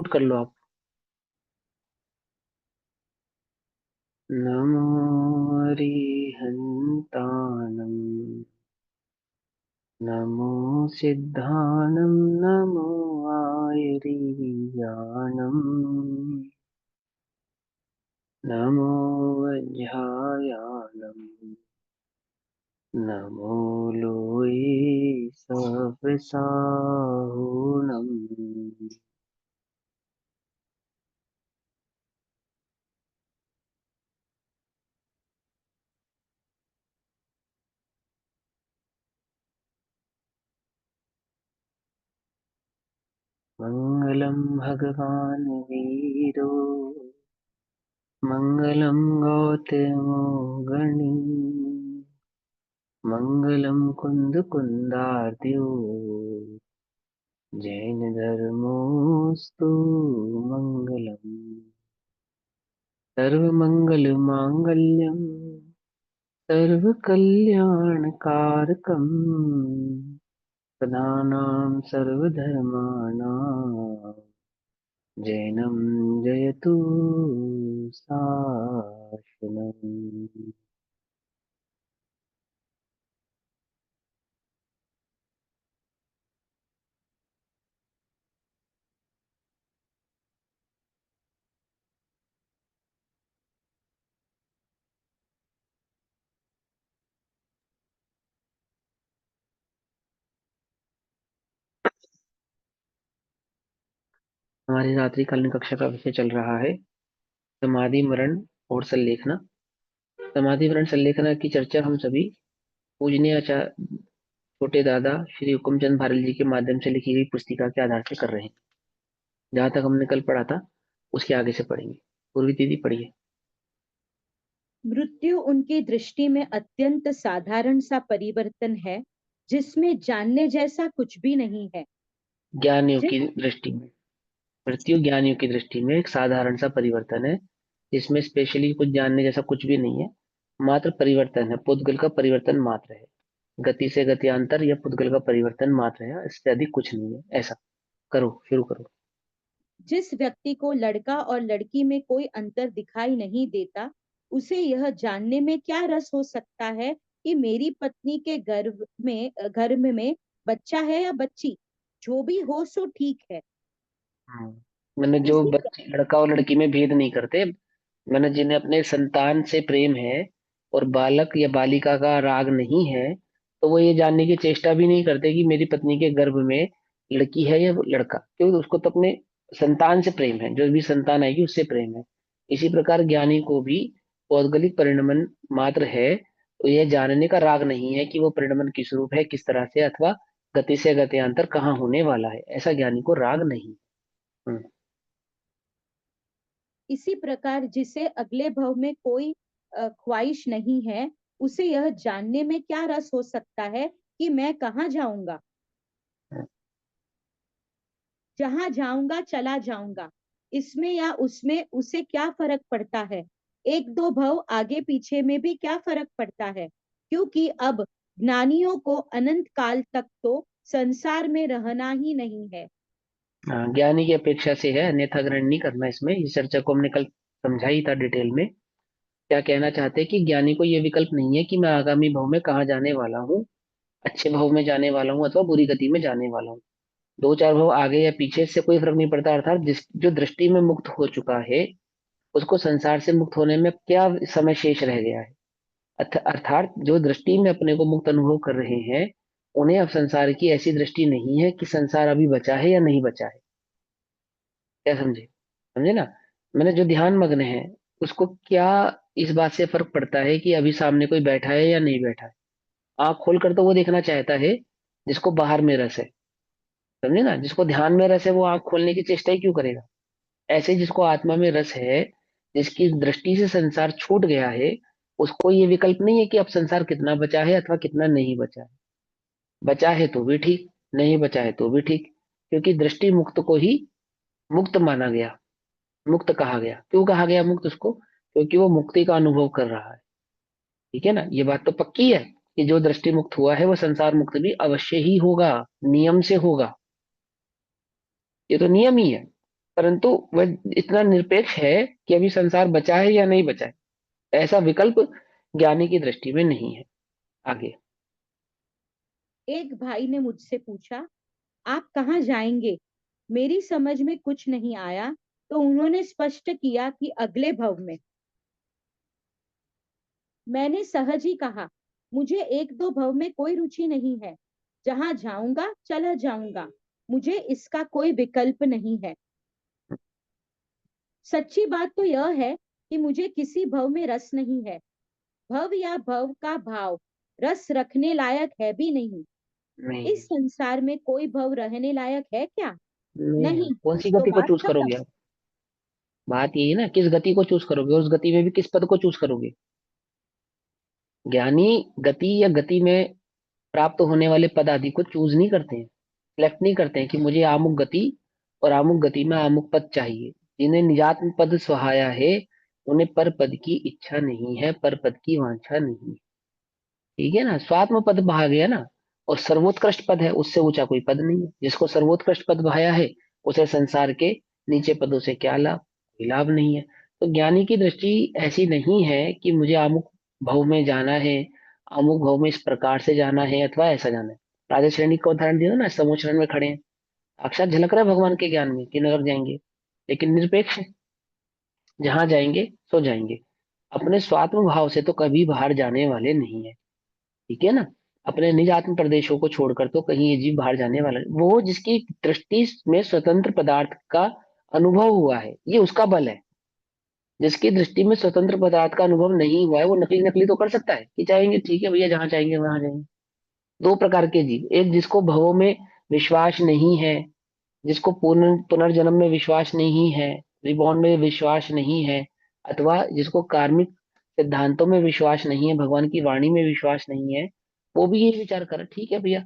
Mute कर लो आप। नमो अरिहन्ताणं, नमो सिद्धाणं, नमो आयरीयाणं, नमो वज्रायाणं, नमो लोये सवसाहुणम्। मंगलम भगवान वीरो, मंगलम गौतमो गणी, मंगलम कुंद कुंदार्द्यो, जैन धर्मोस्तु मंगलम। सर्व मंगल मांगल्यम, सर्व कल्याण कारकम, सदानां सर्वधर्माणां, जैनम जयतु शासनम्। हमारी रात्रिकालीन कक्षा का विषय चल रहा है समाधि मरण और संलेखना। समाधि मरण संलेखना की चर्चा हम सभी पूजनीय आचार्य छोटे दादा श्री हुकुमचंद भारत जी के माध्यम से लिखी गई पुस्तिका के आधार से कर रहे हैं। जहाँ तक हमने कल पढ़ा था उसके आगे से पढ़ेंगे। पूर्वी दीदी पढ़िए। मृत्यु उनकी दृष्टि में अत्यंत साधारण सा परिवर्तन है, जिसमें जानने जैसा कुछ भी नहीं है। ज्ञानियों जिस की दृष्टि में मृत्यु ज्ञानियों की दृष्टि में एक साधारण सा परिवर्तन है, जिसमें स्पेशली कुछ जानने जैसा कुछ भी नहीं है। मात्र परिवर्तन है, पुद्गल का परिवर्तन मात्र है। गति से गत्यांतर या पुद्गल का परिवर्तन मात्र है, इससे अधिक कुछ नहीं है। ऐसा करो, शुरू करो। जिस व्यक्ति को लड़का और लड़की में कोई अंतर दिखाई नहीं देता, उसे यह जानने में क्या रस हो सकता है कि मेरी पत्नी के गर्भ में बच्चा है या बच्ची। जो भी हो सो ठीक है। मैंने जो इसी बच्चे लड़का और लड़की में भेद नहीं करते, मैंने जिन्हें अपने संतान से प्रेम है और बालक या बालिका का राग नहीं है, तो वो ये जानने की चेष्टा भी नहीं करते कि मेरी पत्नी के गर्भ में लड़की है या लड़का, क्योंकि उसको तो अपने संतान से प्रेम है, जो भी संतान आएगी उससे प्रेम है। इसी प्रकार ज्ञानी को भी पौद्गलिक परिणमन मात्र है, तो यह जानने का राग नहीं है कि वो परिणमन किस रूप है, किस तरह से, अथवा गति से गत्यांतर कहाँ होने वाला है। ऐसा ज्ञानी को राग नहीं। हम्म। इसी प्रकार जिसे अगले भव में कोई ख्वाहिश नहीं है, उसे यह जानने में क्या रस हो सकता है कि मैं कहाँ जाऊंगा। जहां जाऊंगा चला जाऊंगा, इसमें या उसमें उसे क्या फर्क पड़ता है। एक दो भव आगे पीछे में भी क्या फर्क पड़ता है, क्योंकि अब ज्ञानियों को अनंत काल तक तो संसार में रहना ही नहीं है। हाँ, ज्ञानी की अपेक्षा से है, अन्यथा ग्रहण नहीं करना। इसमें इस चर्चा को हमने कल समझा ही था डिटेल में। क्या कहना चाहते हैं कि ज्ञानी को यह विकल्प नहीं है कि मैं आगामी भव में कहाँ जाने वाला हूँ, अच्छे भव में जाने वाला हूँ अथवा बुरी गति में जाने वाला हूँ। दो चार भव आगे या पीछे से कोई फर्क नहीं पड़ता। अर्थात जिस जो दृष्टि में मुक्त हो चुका है, उसको संसार से मुक्त होने में क्या समय शेष रह गया है। अर्थात जो दृष्टि में अपने को मुक्त अनुभव कर रहे हैं, उन्हें अब संसार की ऐसी दृष्टि नहीं है कि संसार अभी बचा है या नहीं बचा है। क्या समझे? समझे ना? मैंने जो ध्यान मग्न है, उसको क्या इस बात से फर्क पड़ता है कि अभी सामने कोई बैठा है या नहीं बैठा है। आंख खोलकर तो वो देखना चाहता है जिसको बाहर में रस है। समझे ना? जिसको ध्यान में रस है वो आंख खोलने की चेष्टा ही क्यों करेगा। ऐसे जिसको आत्मा में रस है, जिसकी दृष्टि से संसार छूट गया है, उसको ये विकल्प नहीं है कि अब संसार कितना बचा है अथवा कितना नहीं बचा है। बचा है तो भी ठीक, नहीं बचा है तो भी ठीक, क्योंकि दृष्टि मुक्त को ही मुक्त माना गया, मुक्त कहा गया। क्यों कहा गया मुक्त उसको? क्योंकि वो मुक्ति का अनुभव कर रहा है। ठीक है ना? ये बात तो पक्की है कि जो दृष्टि मुक्त हुआ है वो संसार मुक्त भी अवश्य ही होगा, नियम से होगा। ये तो नियम ही है। परंतु वह इतना निरपेक्ष है कि अभी संसार बचा है या नहीं बचा है, ऐसा विकल्प ज्ञानी की दृष्टि में नहीं है। आगे। एक भाई ने मुझसे पूछा, आप कहाँ जाएंगे? मेरी समझ में कुछ नहीं आया, तो उन्होंने स्पष्ट किया कि अगले भव में। मैंने सहज ही कहा, मुझे एक दो भव में कोई रुचि नहीं है, जहां जाऊंगा चला जाऊंगा, मुझे इसका कोई विकल्प नहीं है। सच्ची बात तो यह है कि मुझे किसी भव में रस नहीं है। भव या भव का भाव रस रखने लायक है भी नहीं। नहीं, इस संसार में कोई भव रहने लायक है क्या? नहीं है। नहीं। कौन सी तो गति को बात चूज खत्म। करोगे आप? बात यही है ना, किस गति को चूज करोगे, उस गति में भी किस पद को चूज करोगे। ज्ञानी गति या गति में प्राप्त होने वाले पद आदि को चूज नहीं करते हैं, सिलेक्ट नहीं करते हैं कि मुझे अमुक गति और अमुक गति में अमुक पद चाहिए। जिन्हें निजात्म पद सुहाया है, उन्हें पर पद की इच्छा नहीं है, पर पद की वांछा नहीं है। ठीक है ना, स्वात्म पद भा गया ना, और सर्वोत्कृष्ट पद है, उससे ऊंचा कोई पद नहीं है। जिसको सर्वोत्कृष्ट पद भाया है, उसे संसार के नीचे पदों से क्या लाभ, कोई लाभ नहीं है। तो ज्ञानी की दृष्टि ऐसी नहीं है कि मुझे अमुक भव में जाना है, अमुक भव में इस प्रकार से जाना है अथवा ऐसा जाना है। राजा श्रेणी का उदाहरण दिया ना, समोचरण में खड़े हैं, साक्षात झलक रहा है भगवान के ज्ञान में कि नरक जाएंगे, लेकिन निरपेक्ष है, जहां जाएंगे सो जाएंगे। अपने स्वात्म भाव से तो कभी बाहर जाने वाले नहीं है। ठीक है ना, अपने निज आत्म प्रदेशों को छोड़कर तो कहीं ये जीव बाहर जाने वाला नहीं। वो जिसकी दृष्टि में स्वतंत्र पदार्थ का अनुभव हुआ है, ये उसका बल है। जिसकी दृष्टि में स्वतंत्र पदार्थ का अनुभव नहीं हुआ है, वो नकली नकली तो कर सकता है कि चाहेंगे ठीक है भैया, जहां चाहेंगे वहां जाएंगे। दो प्रकार के जीव, एक जिसको भवों में विश्वास नहीं है, जिसको पुनर्जन्म में विश्वास नहीं है, रिबॉर्न में विश्वास नहीं है, अथवा जिसको कार्मिक सिद्धांतों में विश्वास नहीं है, भगवान की वाणी में विश्वास नहीं है, वो भी ये विचार कर ठीक है भैया,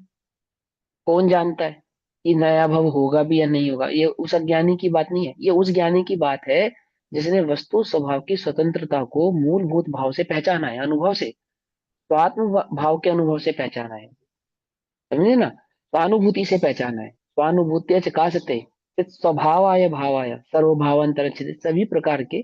कौन जानता है कि नया भव होगा भी या नहीं होगा। ये उस अज्ञानी की बात नहीं है, ये उस ज्ञानी की बात है जिसने वस्तु स्वभाव की स्वतंत्रता को मूलभूत भाव से पहचाना है, अनुभव से, स्वात्म भाव के अनुभव से पहचाना है। समझे ना, स्वानुभूति से पहचाना है। स्वानुभूति चकासते स्वभावाय भावाय सर्वभावांतर, सभी प्रकार के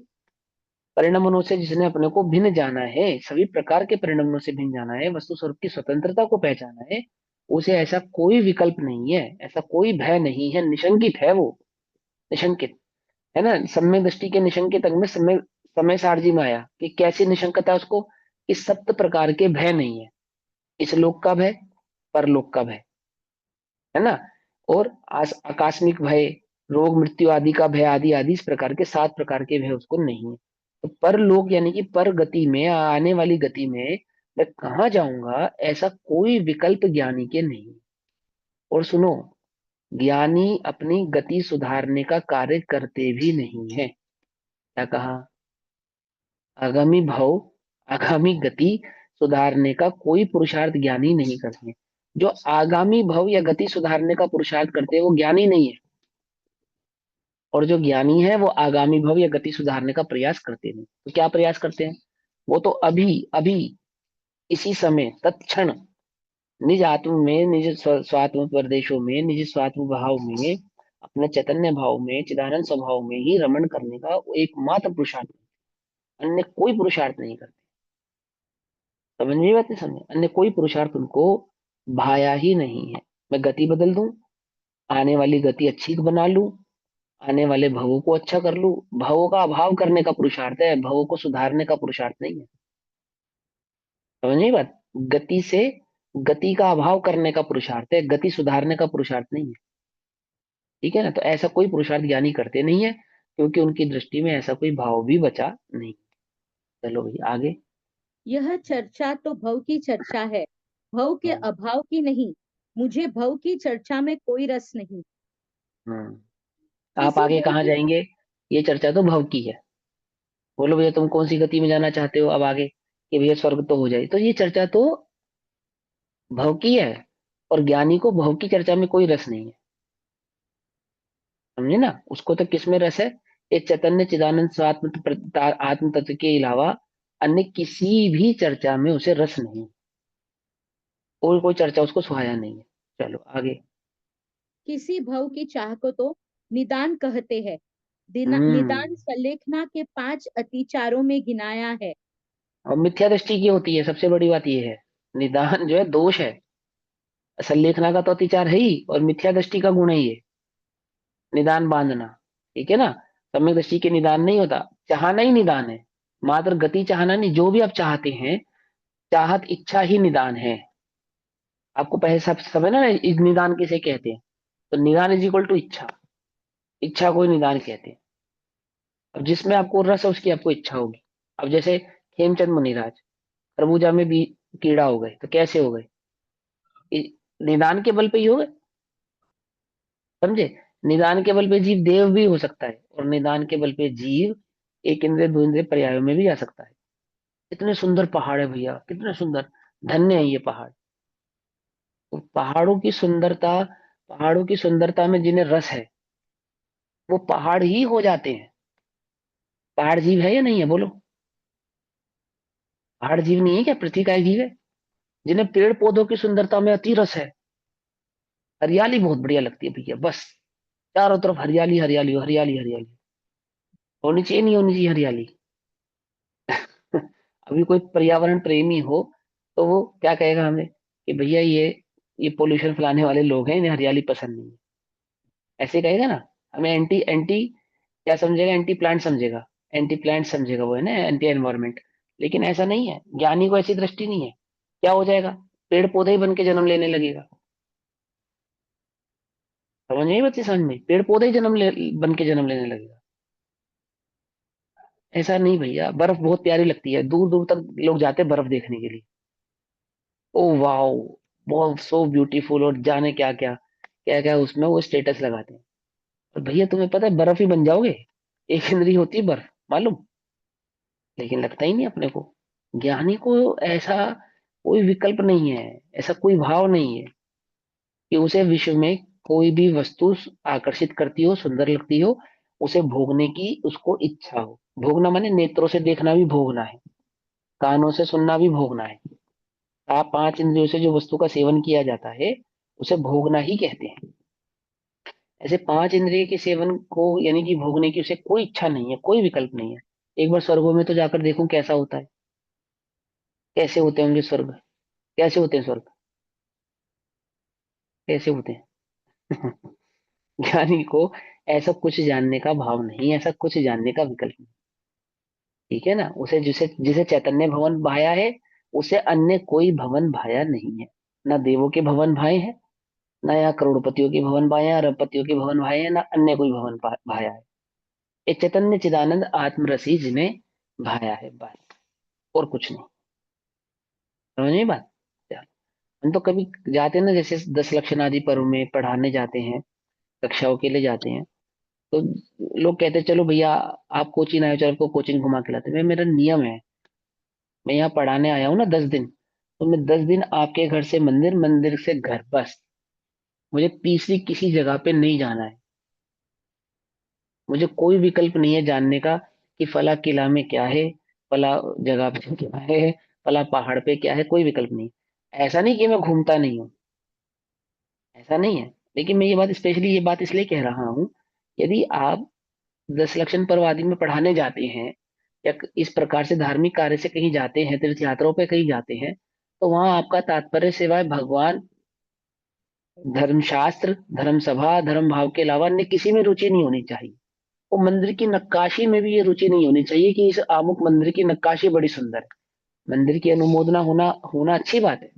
परिणमनों से जिसने अपने को भिन्न जाना है, सभी प्रकार के परिणमनों से भिन्न जाना है, वस्तु स्वरूप की स्वतंत्रता को पहचाना है, उसे ऐसा कोई विकल्प नहीं है, ऐसा कोई भय नहीं है, निशंकित है वो। निशंकित है ना, सम्यक दृष्टि के निशंकित अंग में समय समय सारजी में आया कि कैसी निशंकता है उसको, कि सप्त प्रकार के भय नहीं है। इस लोक का भय, परलोक का भय, है ना, और आकस्मिक भय, रोग मृत्यु आदि का भय, आदि आदि इस प्रकार के 7 प्रकार के भय उसको नहीं है। तो परलोक यानी कि पर गति में, आने वाली गति में मैं कहाँ जाऊंगा, ऐसा कोई विकल्प ज्ञानी के नहीं। और सुनो, ज्ञानी अपनी गति सुधारने का कार्य करते भी नहीं है। क्या कहा? आगामी भाव, आगामी गति सुधारने का कोई पुरुषार्थ ज्ञानी नहीं करते। जो आगामी भव या गति सुधारने का पुरुषार्थ करते हैं वो ज्ञानी नहीं है, और जो ज्ञानी है वो आगामी भव या गति सुधारने का प्रयास करते नहीं। तो क्या प्रयास करते हैं? वो तो अभी अभी इसी समय तत्क्षण निज आत्म में, निज स्वात्म प्रदेशों में, निज स्वात्म भाव में, अपने चैतन्य भाव में, चिदानंद स्वभाव में ही रमण करने का वो एकमात्र पुरुषार्थ है। अन्य कोई पुरुषार्थ नहीं करते। समझ में बात नहीं? समझे, अन्य कोई पुरुषार्थ उनको भाया ही नहीं है। मैं गति बदल दूं, आने वाली गति अच्छी बना लूं, आने वाले भवों को अच्छा कर लूं, भवों का अभाव करने का पुरुषार्थ है, भवों को सुधारने का पुरुषार्थ नहीं है। समझ नहीं बात? गति से, गति का अभाव करने का पुरुषार्थ है, गति सुधारने का पुरुषार्थ नहीं है। ठीक है ना, तो ऐसा कोई पुरुषार्थ ज्ञानी करते नहीं है, क्योंकि उनकी दृष्टि में ऐसा कोई भाव भी बचा नहीं। चलो भाई आगे। यह चर्चा तो भव की चर्चा है, भव के हम्म। अभाव की नहीं। मुझे भव की चर्चा में कोई रस नहीं। आप किसी आगे भव कहाँ की जाएंगे? ये चर्चा तो भव की है। बोलो भैया तुम कौन सी गति में जाना चाहते हो अब आगे, कि भैया स्वर्ग तो हो जाए, तो ये चर्चा तो भव की है। और ज्ञानी को भव की चर्चा में कोई रस नहीं है। समझे ना, उसको तो किस में रस है? एक चैतन्य चिदानंद स्वात्म आत्म तत्व के अलावा अन्य किसी भी चर्चा में उसे रस नहीं है। और कोई चर्चा उसको सुहाया नहीं है। चलो आगे। किसी भव की चाह को तो निदान कहते हैं, निदान हम्म। संलेखना के 5 अतिचारों में गिनाया है। और मिथ्या दृष्टि की होती है, सबसे बड़ी बात ये है। निदान जो है दोष है, संलेखना का तो अतिचार है ही, और मिथ्या दृष्टि का गुण है ये, निदान बांधना। ठीक है ना। सम्यक दृष्टि के निदान नहीं होता, चाहना ही निदान है। मात्र गति चाहना नहीं, जो भी आप चाहते हैं, चाहत इच्छा ही निदान है। आपको पहले सब समझ ना इस निदान किसे कहते हैं। तो निदान इज इक्वल टू इच्छा, इच्छा को ही निदान कहते हैं। अब जिसमें आपको रस है उसकी आपको इच्छा होगी। अब जैसे हेमचंद मुनिराज खरबूजा में भी कीड़ा हो गए, तो कैसे हो गए? इ- निदान के बल पे ही हो गए। समझे? निदान के बल पे जीव देव भी हो सकता है, और निदान के बल पे जीव एक इंद्रिय दो इंद्रिय पर्यायों में भी जा सकता है। कितने सुंदर पहाड़ है भैया, कितने सुंदर। धन्य है ये पहाड़। तो पहाड़ों की सुंदरता में जिन्हें रस है, वो पहाड़ ही हो जाते हैं। पहाड़ जीव है या नहीं है, बोलो? पहाड़ जीव नहीं है क्या? पृथ्वी का एक जीव है। जिन्हें पेड़ पौधों की सुंदरता में अति रस है। हरियाली बहुत बढ़िया लगती है भैया, बस चारों तरफ हरियाली हरियाली हरियाली हरियाली। होनी चाहिए नहीं होनी चाहिए हरियाली? अभी कोई पर्यावरण प्रेमी हो तो वो क्या कहेगा हमें कि भैया ये पोल्यूशन फैलाने वाले लोग हैं, इन्हें हरियाली पसंद नहीं है, ऐसे कहेगा ना। हमें एंटी एंटी क्या समझेगा? एंटी प्लांट समझेगा। एंटी प्लांट समझेगा वो, है ना, एंटी एनवायरमेंट। लेकिन ऐसा नहीं है, ज्ञानी को ऐसी दृष्टि नहीं है। क्या हो जाएगा? पेड़ पौधे ही बन के जन्म लेने लगेगा। समझ नहीं बच्चे, समझ में? पेड़ पौधे ही बन के जन्म लेने लगेगा। ऐसा नहीं भैया, बर्फ बहुत प्यारी लगती है, दूर दूर तक लोग जाते हैं बर्फ देखने के लिए। ओ वाओ, बहुत सो ब्यूटीफुल, और जाने क्या क्या क्या क्या उसमें वो स्टेटस लगाते हैं। और भैया तुम्हें पता है बर्फ ही बन जाओगे। एक इंद्री होती है बर्फ, मालूम? लेकिन लगता ही नहीं अपने को। ज्ञानी को ऐसा कोई विकल्प नहीं है, ऐसा कोई भाव नहीं है कि उसे विश्व में कोई भी वस्तु आकर्षित करती हो, सुंदर लगती हो, उसे भोगने की उसको इच्छा हो। भोगना माने नेत्रों से देखना भी भोगना है, कानों से सुनना भी भोगना है। आप 5 इंद्रियों से जो वस्तु का सेवन किया जाता है, उसे भोगना ही कहते हैं। ऐसे 5 इंद्रिय के सेवन को यानी कि भोगने की उसे कोई इच्छा नहीं है, कोई विकल्प नहीं है। एक बार स्वर्गों में तो जाकर देखूं कैसा होता है। कैसे होते होंगे स्वर्ग? कैसे होते हैं स्वर्ग? कैसे होते हैं? ज्ञानी को ऐसा कुछ जानने का भाव नहीं, ऐसा कुछ जानने का विकल्प नहीं। ठीक है ना। उसे जिसे जिसे चैतन्य भवन भाया है, उसे अन्य कोई भवन भाया नहीं है। ना देवों के भवन भाए हैं, ना यहाँ करोड़पतियों के भवन भाए हैं, अरबपतियों के भवन भाए हैं, ना अन्य कोई भवन भाया है। ये चैतन्य चिदानंद आत्मरसी जिन्हें भाया है, बस, और कुछ नहीं। समझ में बात? हम तो कभी जाते हैं ना, जैसे 10 लक्षण आदि पर्व में पढ़ाने जाते हैं, कक्षाओं के लिए जाते हैं, तो लोग कहते हैं चलो भैया आप कोचिंग आए हो, चलो आपको कोचिंग घुमा के लाते हैं। मेरा नियम है, मैं यहाँ पढ़ाने आया हूँ ना 10 दिन, तो मैं 10 दिन आपके घर से मंदिर, मंदिर से घर, बस। मुझे तीसरी किसी जगह पे नहीं जाना है। मुझे कोई विकल्प नहीं है जानने का कि फला किला में क्या है, फला जगह पे क्या है, फला पहाड़ पे क्या है, कोई विकल्प नहीं। ऐसा नहीं कि मैं घूमता नहीं हूँ, ऐसा नहीं है। लेकिन मैं ये बात स्पेशली ये बात इसलिए कह रहा हूँ, यदि आप 10 लक्षण पर्व आदि में पढ़ाने जाते हैं, या इस प्रकार से धार्मिक कार्य से कहीं जाते हैं, तीर्थ यात्राओं पे कहीं जाते हैं, तो वहां आपका तात्पर्य सिवाय भगवान, धर्मशास्त्र, धर्म सभा, धर्म भाव के अलावा अन्य किसी में रुचि नहीं होनी चाहिए। वो मंदिर की नक्काशी में भी ये रुचि नहीं होनी चाहिए कि इस अमुक मंदिर की नक्काशी बड़ी सुंदर है। मंदिर की अनुमोदना होना होना अच्छी बात है,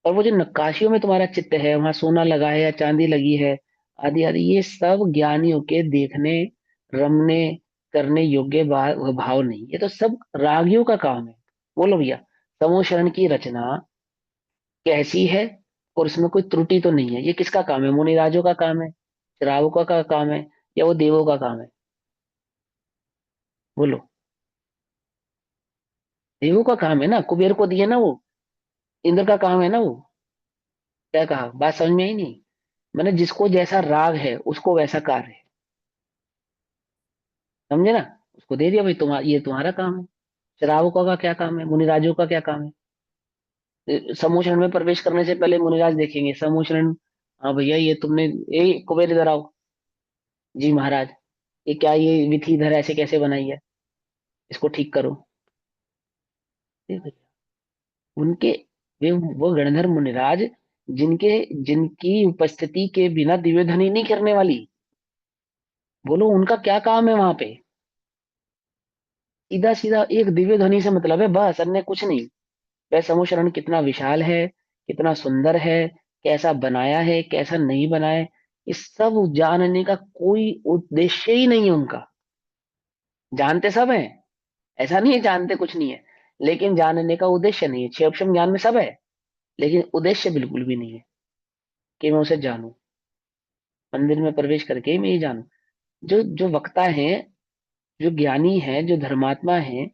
और वो जो नक्काशियों में तुम्हारा चित्त है, वहां सोना लगा है या चांदी लगी है, आदि आदि, ये सब ज्ञानियों के देखने, रमने, करने योग्य भाव नहीं, ये तो सब रागियों का काम है। बोलो भैया, समूह की रचना कैसी है, और इसमें कोई त्रुटि तो नहीं है, ये किसका काम है? मुनिराजों का काम है, श्रावकों का काम है, या वो देवों का काम है? बोलो। देवों का काम है ना, कुबेर को दिए ना वो, इंद्र का काम है ना वो। क्या कहा? बात समझ में ही नहीं? मैंने जिसको जैसा राग है उसको वैसा कार्य है, समझे ना। उसको दे दिया भाई, तुम्हारा ये तुम्हारा काम है। श्रावकों का क्या काम है, मुनिराजों का क्या काम है? समूह शरण में प्रवेश करने से पहले मुनिराज देखेंगे समूह शरण। हाँ भैया ये तुमने, ए कुबेर इधर आओ। जी महाराज। ये क्या, ये विधि इधर ऐसे कैसे बनाई है, इसको ठीक करो। ठीक है? उनके, वे वो गणधर मुनिराज, जिनके जिनकी उपस्थिति के बिना दिव्य ध्वनि नहीं करने वाली, बोलो उनका क्या काम है वहां पे। सीधा सीधा एक दिव्य ध्वनि से मतलब है, बस, अन्य कुछ नहीं। वह समूह कितना विशाल है, कितना सुंदर है, कैसा बनाया है, कैसा नहीं बनाया है, इस सब जानने का कोई उद्देश्य ही नहीं है उनका। जानते सब हैं, ऐसा नहीं है जानते कुछ नहीं है, लेकिन जानने का उद्देश्य नहीं है। क्षेपक्षम ज्ञान में सब है, लेकिन उद्देश्य बिल्कुल भी नहीं है कि मैं उसे जानूं, मंदिर में प्रवेश करके ही मैं ये जानूं। जो जो वक्ता है, जो ज्ञानी है, जो धर्मात्मा है,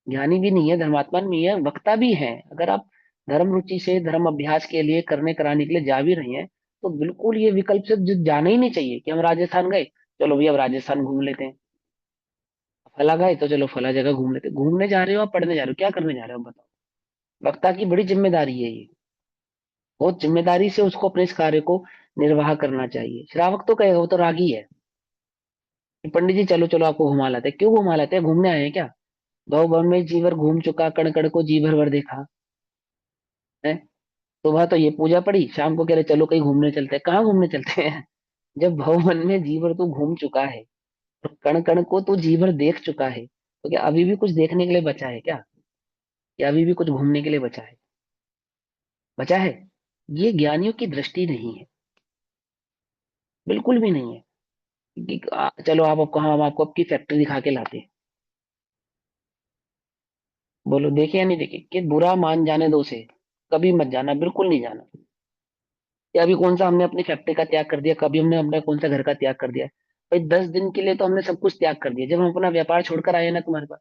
ज्ञानी भी नहीं है, धर्मात्मा भी है, वक्ता भी है, अगर आप धर्म रुचि से धर्म अभ्यास के लिए करने कराने के लिए जा भी रहे हैं, तो बिल्कुल ये विकल्प से जाना ही नहीं चाहिए कि हम राजस्थान गए, चलो भैया अब राजस्थान घूम लेते हैं। फला गए तो चलो फला जगह घूम लेते हैं। घूमने जा रहे हो, आप पढ़ने जा रहे हो, क्या करने जा रहे हो, बताओ। वक्ता की बड़ी जिम्मेदारी है ये, बहुत जिम्मेदारी से उसको अपने इस कार्य को निर्वाह करना चाहिए। श्रावक तो कहेगा, वो तो रागी है, कि पंडित जी चलो चलो आपको घुमा लाते हैं। क्यों घुमा लाते हैं, घूमने आए हैं क्या। भव भवन में जीवर घूम चुका, कण कण को जी भर भर देखा है। सुबह तो ये पूजा पड़ी, शाम को कह रहे चलो कहीं घूमने चलते हैं। कहाँ घूमने चलते हैं। जब भवन में जी भर तू घूम चुका है, तो कण कण को तू जी भर देख चुका है, तो क्या अभी भी कुछ देखने के लिए बचा है क्या, या अभी भी कुछ घूमने के लिए बचा है, बचा है। ये ज्ञानियों की दृष्टि नहीं है, बिल्कुल भी नहीं है। कि चलो आप अब कहाँ, हम आपको आपकी फैक्ट्री दिखा के लाते हैं। बोलो देखे या नहीं देखे, कि बुरा मान जाने दो से, कभी मत जाना, बिल्कुल नहीं जाना। या अभी कौन सा हमने अपनी फैक्ट्री का त्याग कर दिया, कभी हमने अपना कौन सा घर का त्याग कर दिया। भाई 10 दिन के लिए तो हमने सब कुछ त्याग कर दिया, जब हम अपना व्यापार छोड़कर आए ना तुम्हारे पास,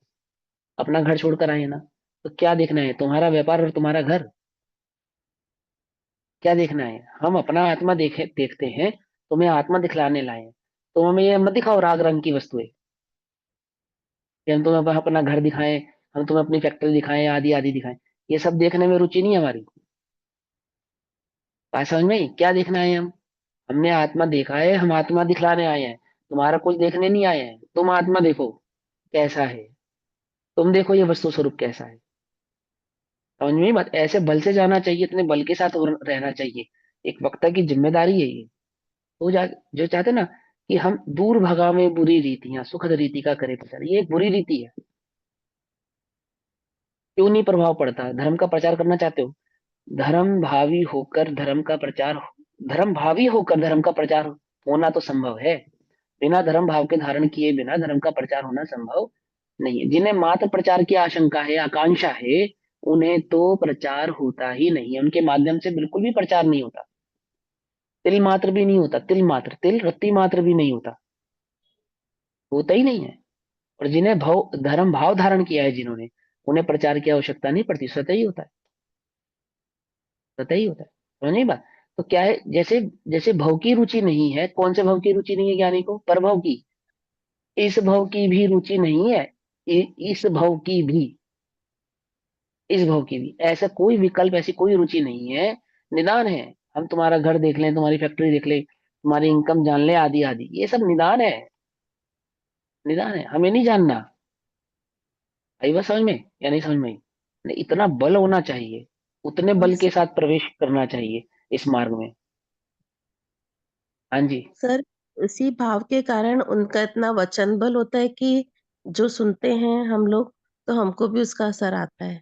अपना घर छोड़कर आए ना, तो क्या देखना है, तुम्हारा व्यापार और तुम्हारा घर, क्या देखना है। हम अपना आत्मा देखते हैं, तुम्हें आत्मा दिखलाने लाए हैं। तुम हमें ये मत दिखाओ राग रंग की वस्तुएं, कि हम तुम्हें अपना घर दिखाएं, हम तुम्हें अपनी फैक्ट्री दिखाएं, आदि आदि दिखाएं। ये सब देखने में रुचि नहीं है हमारी। बात समझ में आई? क्या देखना है हम, हमने आत्मा देखा है, हम आत्मा दिखलाने आए हैं, तुम्हारा कुछ देखने नहीं आए हैं। तुम आत्मा देखो कैसा है, तुम देखो ये वस्तु स्वरूप कैसा है। समझ में आई बात? ऐसे बल से जाना चाहिए, इतने बल के साथ रहना चाहिए। एक वक्ता की जिम्मेदारी है ये। तो जो चाहते ना कि हम दूर भगावें बुरी रीतियां, सुखद रीति का करे प्रचार, ये एक बुरी रीति है। क्यों नहीं प्रभाव पड़ता, धर्म का प्रचार करना चाहते हो, धर्म भावी होकर धर्म का प्रचार धर्म भावी होकर धर्म का प्रचार होना तो संभव है। बिना धर्म भाव के धारण किए बिना धर्म का प्रचार होना संभव नहीं है। जिन्हें मात्र प्रचार की आशंका है, आकांक्षा है, उन्हें तो प्रचार होता ही नहीं है, उनके माध्यम से बिल्कुल भी प्रचार नहीं होता। तिल मात्र भी नहीं होता, तिल मात्र, तिल रत्ती मात्र भी नहीं होता, होता ही नहीं है। और जिन्हें भाव धर्म भाव धारण किया है जिन्होंने, उन्हें प्रचार की आवश्यकता नहीं पड़ती, स्वतः ही होता है, स्वतः ही होता है। समझ नहीं बात? तो क्या है, जैसे जैसे भव की रुचि नहीं है, कौन से भव की रुचि नहीं है ज्ञानी को, परभव की। इस भव की भी रुचि नहीं है, इस भव की भी, इस भव की भी, ऐसा कोई विकल्प, ऐसी कोई रुचि नहीं है। निदान है, हम तुम्हारा घर देख लें, तुम्हारी फैक्ट्री देख लें, तुम्हारी इनकम जान ले, आदि आदि, ये सब निदान है, निदान है, हमें नहीं जानना। आई बात समझ में या नहीं समझ में आई? नहीं, इतना बल होना चाहिए, उतने हाँ बल के सर। साथ प्रवेश करना चाहिए इस मार्ग में। हाँ जी। सर, इसी भाव के कारण उनका इतना वचन बल होता है कि जो सुनते हैं हम लोग, तो हमको भी उसका असर आता है।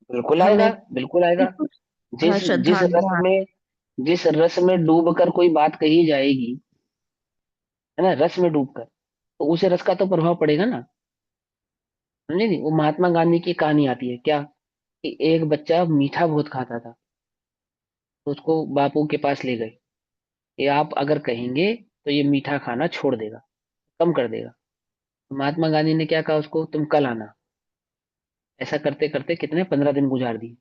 बिल्कुल आएगा, हमें बिल्कुल आएगा। बिल्कुल, हाँ, जिस जिस रस श्रद्धालुआ। में जिस रस में डूब कर कोई बात कही जाएगी, है ना, रस में डूब कर, तो उसे रस का तो प्रभाव पड़ेगा ना। समझे नहीं? वो महात्मा गांधी की कहानी आती है क्या, कि एक बच्चा मीठा बहुत खाता था, तो उसको बापू के पास ले गए, कि आप अगर कहेंगे तो ये मीठा खाना छोड़ देगा, कम कर देगा। तो महात्मा गांधी ने क्या कहा उसको, तुम कल आना। ऐसा करते करते कितने 15 दिन गुजार दिए।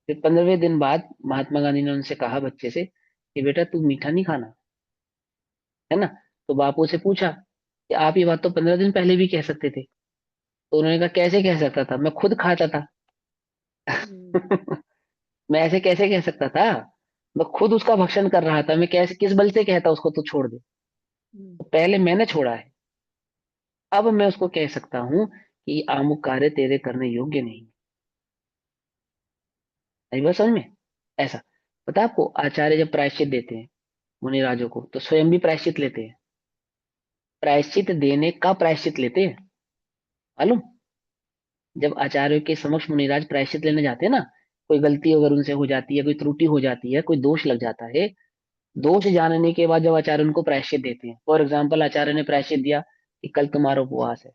फिर 15वें दिन बाद महात्मा गांधी ने उनसे कहा बच्चे से, कि बेटा तू मीठा नहीं खाना, है ना। तो बापू से पूछा कि आप ये बात तो 15 दिन पहले भी कह सकते थे। तो उन्होंने कहा कैसे कह सकता था, मैं खुद खाता था। हम्म, मैं ऐसे कैसे कह सकता था, मैं खुद उसका भक्षण कर रहा था, मैं कैसे, किस बल से कहता उसको तू छोड़ दे। हम्म, तो पहले मैंने छोड़ा है, अब मैं उसको कह सकता हूं कि अमुक कार्य तेरे करने योग्य नहीं। आई बात समझ में? ऐसा पता है आपको, आचार्य जब प्रायश्चित देते हैं मुनिराजों को तो स्वयं भी प्रायश्चित लेते हैं। प्रायश्चित देने का प्रायश्चित लेते हैं, मालूम? जब आचार्यों के समक्ष मुनिराज प्रायश्चित लेने जाते हैं ना, कोई गलती अगर उनसे हो जाती है, कोई त्रुटि हो जाती है, कोई दोष लग जाता है, दोष जानने के बाद जब आचार्य उनको प्रायश्चित देते हैं, फॉर एग्जाम्पल आचार्य ने प्रायश्चित दिया कि कल तुम्हारा उपवास है,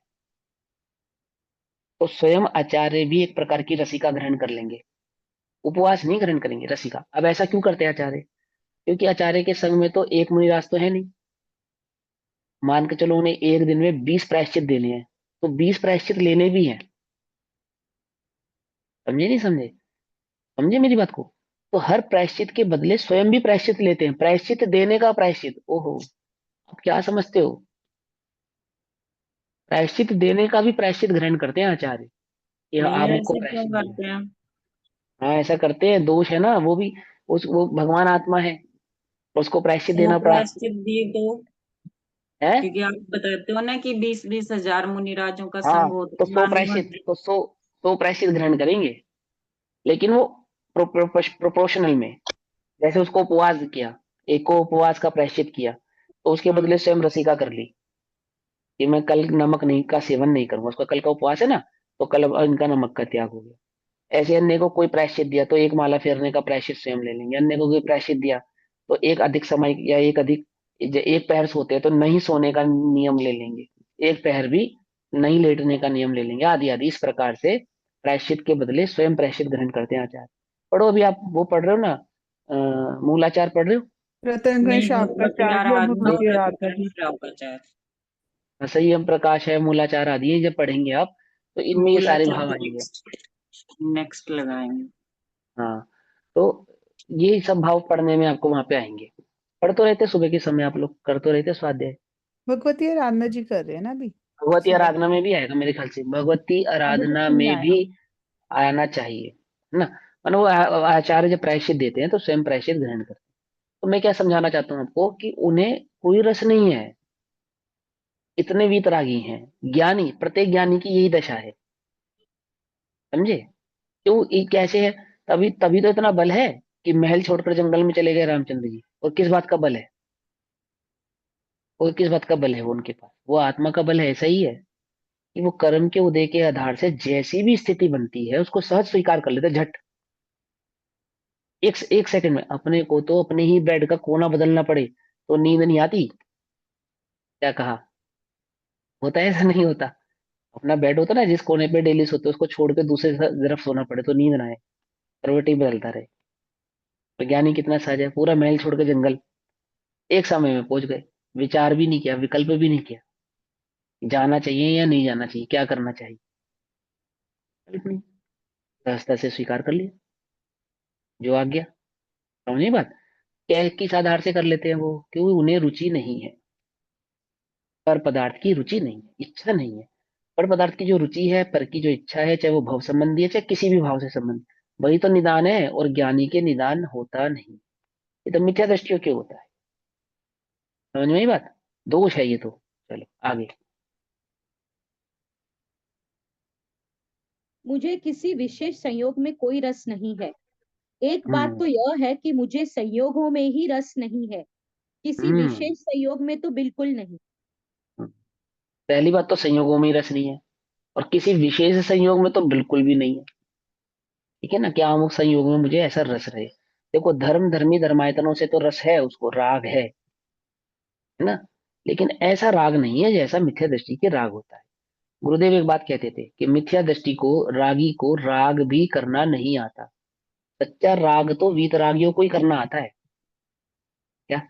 तो स्वयं आचार्य भी एक प्रकार की रसिका ग्रहण कर लेंगे, उपवास नहीं ग्रहण करेंगे, रसिका। अब ऐसा क्यों करते हैं आचार्य? क्योंकि आचार्य के संग में तो एक मुनिराज तो है नहीं। मान के चलो उन्हें एक दिन में 20 प्रायश्चित देने हैं, तो 20 प्रायश्चित लेने भी हैं। समझे नहीं समझे? समझे मेरी बात को? तो हर प्रायश्चित के बदले स्वयं भी प्रायश्चित लेते हैं, प्रायश्चित देने का प्रायश्चित। ओहो, आप क्या समझते हो? प्रायश्चित देने का भी प्रायश्चित ग्रहण करते हैं आचार्य। यह भैया आमुख को ऐसे क्यों प्रायश्चित दिया। करते हैं? हाँ ऐसा करते हैं, दोष है ना वो भी। वो भगवान आत्मा है, उसको प्रायश्चित तो वो देना पड़ा प्रायश्चित दिए तो, है। क्योंकि आप बताते हो ना कि 20-20 हजार मुनिराजों का हाँ संग हो तो तो 100 मानव प्रायश्चित, तो 100 प्रायश्चित ग्रहण करेंगे, लेकिन वो प्रोपोर्शनल में। जैसे उसको उपवास किया, एक को उपवास का प्रायश्चित किया, तो उसके बदले स्वयं रसिका कर ली कि मैं कल नमक नहीं का सेवन नहीं करूंगा, उसका कल का उपवास है ना, तो कल अब इनका नमक का त्याग हो गया। ऐसे अन्य को कोई प्रायश्चित दिया तो एक माला फेरने का प्रायश्चित स्वयं ले लेंगे। अन्य को कोई प्रायश्चित दिया तो एक अधिक समय या एक अधिक, एक पहर सोते हैं तो नहीं सोने का नियम ले लेंगे, एक पहर भी नहीं लेटने का नियम ले लेंगे, आदि आदि। इस प्रकार से प्रायश्चित के बदले स्वयं प्रायश्चित ग्रहण करते हैं आचार्य। पढ़ो अभी आप वो पढ़ रहे हो ना, मूलाचार पढ़ रहे हो? रतनगण नहीं, भगवती शाक्ताचार्य और आराधना भगवती और आराधना रतिगण जी। श्रावकाचार्य। संयम प्रकाश है, मूलाचार आदि है, जब पढ़ेंगे आप तो इनमें ये सारे मूलाचार भाव तो आएंगे। नेक्स्ट नेक्स्ट लगाएंगे। हाँ, तो ये सब भाव पढ़ने में आपको वहां पे आएंगे। पढ़ तो रहते सुबह के समय, आप लोग कर तो रहते स्वाध्याय। भगवती आराधना जी कर रहे हैं ना अभी भगवती सुबह। आराधना में भी आएगा मेरे ख्याल से, भगवती अभी तक आराधना तो नहीं में आया। भी आना चाहिए, है ना? मतलब वो आचार्य जब प्रायश्चित देते हैं तो स्वयं प्रायश्चित ग्रहण करते हैं। तो मैं क्या समझाना चाहता हूँ आपको कि उन्हें कोई रस नहीं है, इतने वीतरागी हैं। ज्ञानी, प्रत्येक ज्ञानी की यही दशा है, समझे? क्यों, ये कैसे है? तभी तभी तो इतना बल है कि महल छोड़कर जंगल में चले गए रामचंद्र जी। और किस बात का बल है? और किस बात का बल है वो उनके पास? वो आत्मा का बल है, ऐसा ही है कि वो कर्म के उदय के आधार से जैसी भी स्थिति बनती है उसको सहज स्वीकार कर लेते हैं, झट। एक सेकंड में। अपने को तो अपने ही बेड का कोना बदलना पड़े तो नींद नहीं आती, क्या कहा? होता है ऐसा? नहीं होता। अपना बेड होता ना जिस कोने पे डेली सोते, उसको छोड़ के दूसरे तरफ सोना पड़े तो नींद ना आए, करवट ही बदलता रहे। विज्ञानी कितना सहज है, पूरा महल छोड़ के जंगल, एक समय में पहुंच गए। विचार भी नहीं किया, विकल्प भी नहीं किया, जाना चाहिए या नहीं जाना चाहिए, क्या करना चाहिए, विकल्प नहीं, रास्ता से स्वीकार कर लिया जो आ गया। समझे बात? क्या किस आधार से कर लेते हैं वो? क्योंकि उन्हें रुचि नहीं है, पर पदार्थ की रुचि नहीं है, इच्छा नहीं है। पर पदार्थ की जो रुचि है, पर की जो इच्छा है, चाहे वो भव संबंधी है चाहे किसी भी भाव से संबंधी, वही तो निदान है। और ज्ञानी के निदान होता नहीं, ये तो मिथ्या दृष्टियों क्यों होता है? समझ में आई बात? दोष है ये तो। चलो आगे। मुझे किसी विशेष संयोग में कोई रस नहीं है। एक बात हम्म। तो यह है कि मुझे संयोगों में ही रस नहीं है, किसी हम्म। विशेष संयोग में तो बिल्कुल नहीं। पहली बात तो संयोगों में ही रस नहीं है, और किसी विशेष संयोग में तो बिल्कुल भी नहीं है। ठीक है ना? क्या अमुक संयोग में मुझे ऐसा रस रहे। देखो, धर्म धर्मी धर्मायतनों से तो रस है, उसको राग है ना? लेकिन ऐसा राग नहीं है जैसा मिथ्या दृष्टि के राग होता है। गुरुदेव एक बात कहते थे कि मिथ्या दृष्टि को, रागी को राग भी करना नहीं आता। सच्चा राग तो वीतरागियों को ही करना आता है। क्या?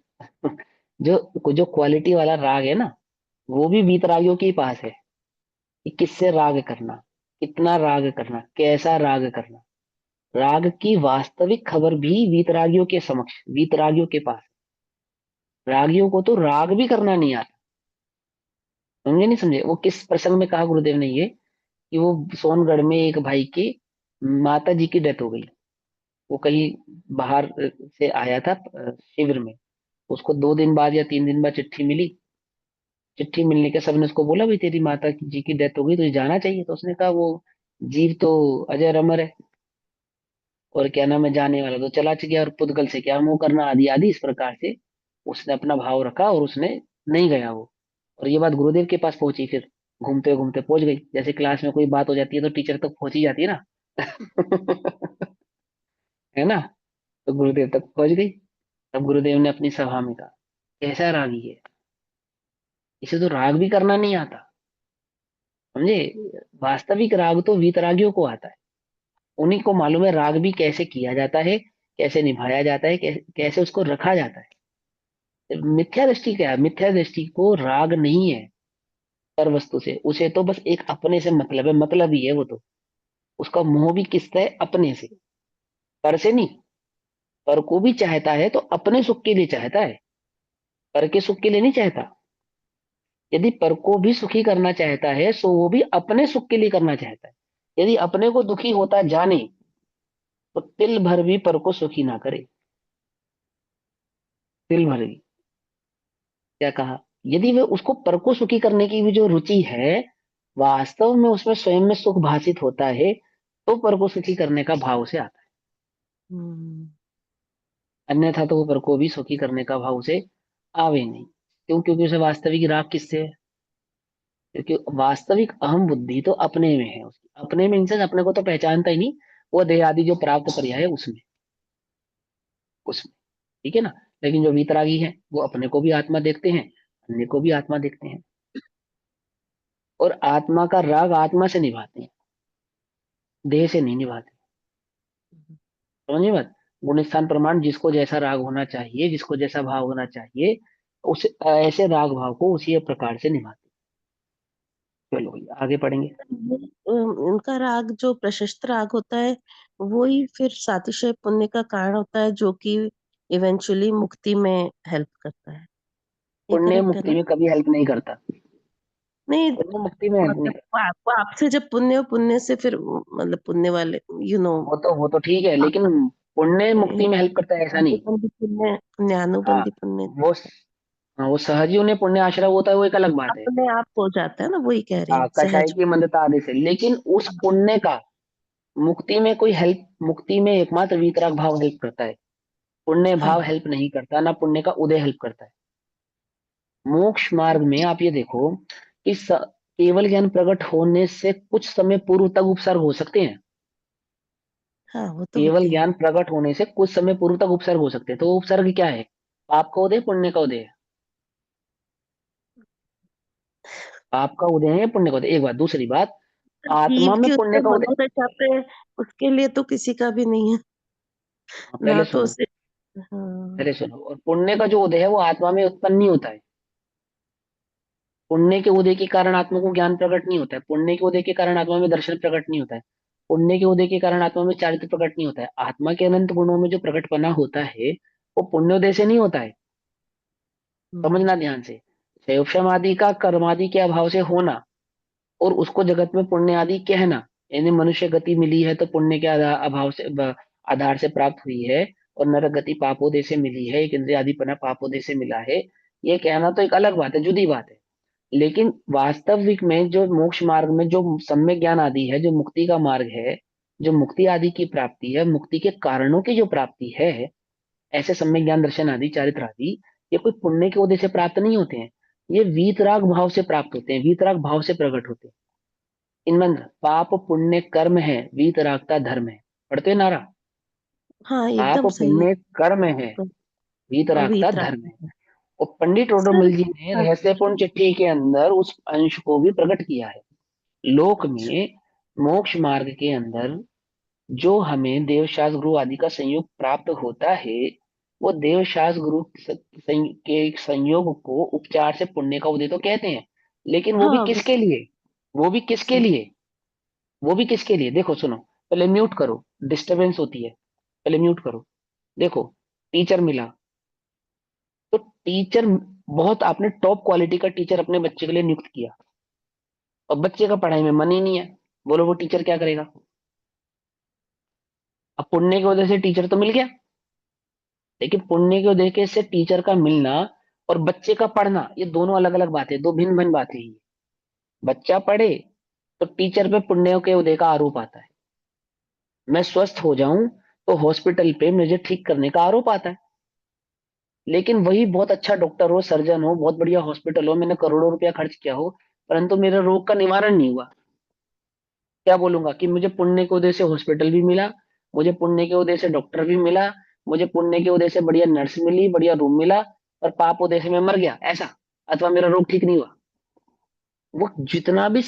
जो जो क्वालिटी वाला राग है ना, वो भी वीतरागियों के ही पास है कि किससे राग करना, कितना राग करना, कैसा राग करना। राग की वास्तविक खबर भी वीतरागियों के समक्ष, वीतरागियों के पास। रागियों को तो राग भी करना नहीं आता। समझे नहीं समझे? वो किस प्रसंग में कहा गुरुदेव ने ये, कि वो सोनगढ़ में एक भाई की माता जी की डेथ हो गई। वो कहीं बाहर से आया था शिविर में, उसको 2 दिन बाद या 3 दिन बाद चिट्ठी मिली। चिट्ठी मिलने के सबने उसको बोला भाई तेरी माता जी की डेथ हो गई, तुझे जाना चाहिए। तो उसने कहा वो जीव तो अजर अमर है, और क्या नाम है, जाने वाला तो चला गया, और पुद्गल से क्या मुंह करना, आदि आदि इस प्रकार से उसने अपना भाव रखा और उसने नहीं गया वो। और ये बात गुरुदेव के पास पहुंची, फिर घूमते घूमते पहुंच गई। जैसे क्लास में कोई बात हो जाती है तो टीचर तक पहुंच ही जाती है ना। है ना। तो गुरुदेव तक पहुंच गई। तब गुरुदेव ने अपनी सभा में कहा, कैसा रागी है, इसे तो राग भी करना नहीं आता। समझे। वास्तविक राग तो वीतरागियों को आता है। उन्हीं को मालूम है राग भी कैसे किया जाता है, कैसे निभाया जाता है, कैसे उसको रखा जाता है। मिथ्या दृष्टि क्या है, मिथ्या दृष्टि को राग नहीं है पर वस्तु से, उसे तो बस एक अपने से मतलब है, मतलब ही है वो तो। उसका मोह भी किससे है, अपने से, पर से नहीं। पर को भी चाहता है तो अपने सुख के लिए चाहता है, पर के सुख के लिए नहीं चाहता। यदि पर को भी सुखी करना चाहता है सो वो भी अपने सुख के लिए करना चाहता है। यदि अपने को दुखी होता जाने तो तिल भर भी पर को सुखी ना करे। तिल भर भी, क्या कहा, यदि वे उसको पर को सुखी करने की भी जो रुचि है, वास्तव में उसमें स्वयं में सुख भासित होता है, तो पर को सुखी करने का भाव से आता हम्म, है। अन्यथा तो वो पर को भी सुखी करने का भाव से आवे नहीं। क्यों? क्योंकि उसे वास्तविक राग किससे है? क्योंकि वास्तविक अहम बुद्धि तो अपने में है उसकी, अपने में, इनसे अपने को तो पहचानता ही नहीं। वो देह आदि जो प्राप्त पर्याय है उसमें, उसमें, ठीक है ना। लेकिन जो वीतरागी है वो अपने को भी आत्मा देखते हैं, अन्य को भी आत्मा देखते हैं, और आत्मा का राग आत्मा से निभाते हैं, देह से नहीं निभाते। समझिए बात। गुण स्थान प्रमाण, जिसको जैसा राग होना चाहिए, जिसको जैसा भाव होना चाहिए, उस ऐसे राग भाव को उसी प्रकार से निभाते हैं। चलो भैया आगे पढ़ेंगे। इनका राग जो प्रशस्त राग होता है वो ही फिर सातिशय पुण्य का कारण होता है, जो कि इवेंचुअली मुक्ति में हेल्प करता है। ये पुण्य करेक्ट है मुक्ति ना? में कभी हेल्प नहीं करता। नहीं, पुण्य मुक्ति में हेल्प नहीं मतलब करता। आपसे जब पुण्य पुण्य से फिर मतलब पुण्य वाले वो तो ठीक है, लेकिन पुण्य मुक्ति में हेल्प करता है ऐसा नहीं। अनुबंधी पुण्य, हाँ पुण्यानुबंधी पुण्य वो हाँ, वो सहज ही उन्हें पुण्य आश्रय होता है, वो एक अलग बात है। अपने आप हो जाता है ना, वही कह रही हाँ, हूँ, कसाई सहज। की मंदता आदि से, लेकिन उस पुण्य का मुक्ति में कोई हेल्प, मुक्ति में एकमात्र वीतराग भाव हेल्प करता है। पुण्य हाँ भाव हेल्प नहीं करता, ना पुण्य का उदय हेल्प करता है। मोक्ष मार्ग में आप ये देखो कि केवल ज्ञान प्रकट होने से कुछ समय पूर्व तक उपसर्ग हो सकते हैं। हाँ, वो तो केवल होते हैं। ज्ञान प्रकट होने से कुछ समय पूर्व तक उपसर्ग हो सकते हैं। तो वो उपसर्ग क्या है? पाप का उदय, पुण्य का उदय? पाप का उदय है या पुण्य का उदय? एक बात। दूसरी बात, आत्मा जीव में की पुण्य उससे का उदय। मनोदशा पे, उसके लिए तो किसी का भी नहीं है पहले ना, तो सुनो, उसे। हाँ पहले सुनो। और पुण्य का जो उदय है वो आत्मा में उत्पन्न नहीं होता है। पुण्य के उदय के कारण आत्मा को ज्ञान प्रकट नहीं होता है। पुण्य के उदय के कारण आत्मा में दर्शन प्रकट नहीं होता है। पुण्य के उदय के कारण आत्मा में चारित्र प्रकट नहीं होता है। आत्मा के अनंत गुणों में जो प्रकटपना होता है वो पुण्योदय से नहीं होता है। हम्म, समझना ध्यान से। संयोगक्षम आदि का कर्मादि के अभाव से होना, और उसको जगत में पुण्य आदि कहना, यानी मनुष्य गति मिली है तो पुण्य के अभाव से आधार से प्राप्त हुई है, और नरक गति पापोदय से मिली है, एक इंद्रिय आदिपना पापोदय से मिला है, ये कहना तो एक अलग बात है, जुदी बात है। लेकिन वास्तविक में जो मोक्ष मार्ग में जो सम्यक ज्ञान आदि है, जो मुक्ति का मार्ग है, जो मुक्ति आदि की प्राप्ति है, मुक्ति के कारणों की जो प्राप्ति है, ऐसे सम्यक ज्ञान दर्शन आदि चारित्र आदि, ये कोई पुण्य के उदय से प्राप्त नहीं होते हैं। ये वीतराग भाव से प्राप्त होते हैं, वीतराग भाव से प्रकट होते हैं। इनमें पाप पुण्य कर्म है, वीतरागता धर्म है। पढ़ते हैं नारा, हाँ, पाप एकदम सही है। पुण्य कर्म है, अभी वीतरागता धर्म है। और पंडित सर। टोडरमल जी ने रहस्यपूर्ण चिट्ठी के अंदर उस अंश को भी प्रकट किया है। लोक में मोक्ष मार्ग के अंदर जो हमें देवशास्त्र गुरु आदि का संयोग प्राप्त होता है, वो देवशास्त्र गुरु के संयोग को उपचार से पुण्य का उदय तो कहते हैं। लेकिन वो भी हाँ, किसके लिए? वो भी किसके लिए? वो भी किसके लिए? देखो सुनो, पहले म्यूट करो, डिस्टरबेंस होती है, पहले म्यूट करो। देखो, टीचर मिला, तो टीचर, बहुत आपने टॉप क्वालिटी का टीचर अपने बच्चे के लिए नियुक्त किया, और बच्चे का पढ़ाई में मन ही नहीं है, बोलो वो टीचर क्या करेगा? अब पुण्य की वजह से टीचर तो मिल गया, लेकिन पुण्य की वजह से टीचर का मिलना और बच्चे का पढ़ना, ये दोनों अलग अलग बातें, दो भिन्न भिन्न बातें ही। बच्चा पढ़े तो टीचर पे पुण्य के उदय का आरोप आता है, मैं स्वस्थ हो जाऊं तो हॉस्पिटल पे मुझे ठीक करने का आरोप आता है। लेकिन वही बहुत अच्छा डॉक्टर हो, सर्जन हो, बहुत बढ़िया हॉस्पिटल हो, मैंने करोड़ों रुपया खर्च किया हो, परंतु मेरे रोग का निवारण नहीं हुआ, क्या बोलूंगा कि मुझे पुण्य के उदय से हॉस्पिटल भी मिला, मुझे पुण्य के उदय से डॉक्टर भी मिला, मुझे पुण्य के उदय से बढ़िया नर्स मिली, बढ़िया रूम मिला, और पाप उदय से मैं मर गया ऐसा, अथवा मेरा रोग ठीक नहीं हुआ। वो जितना भी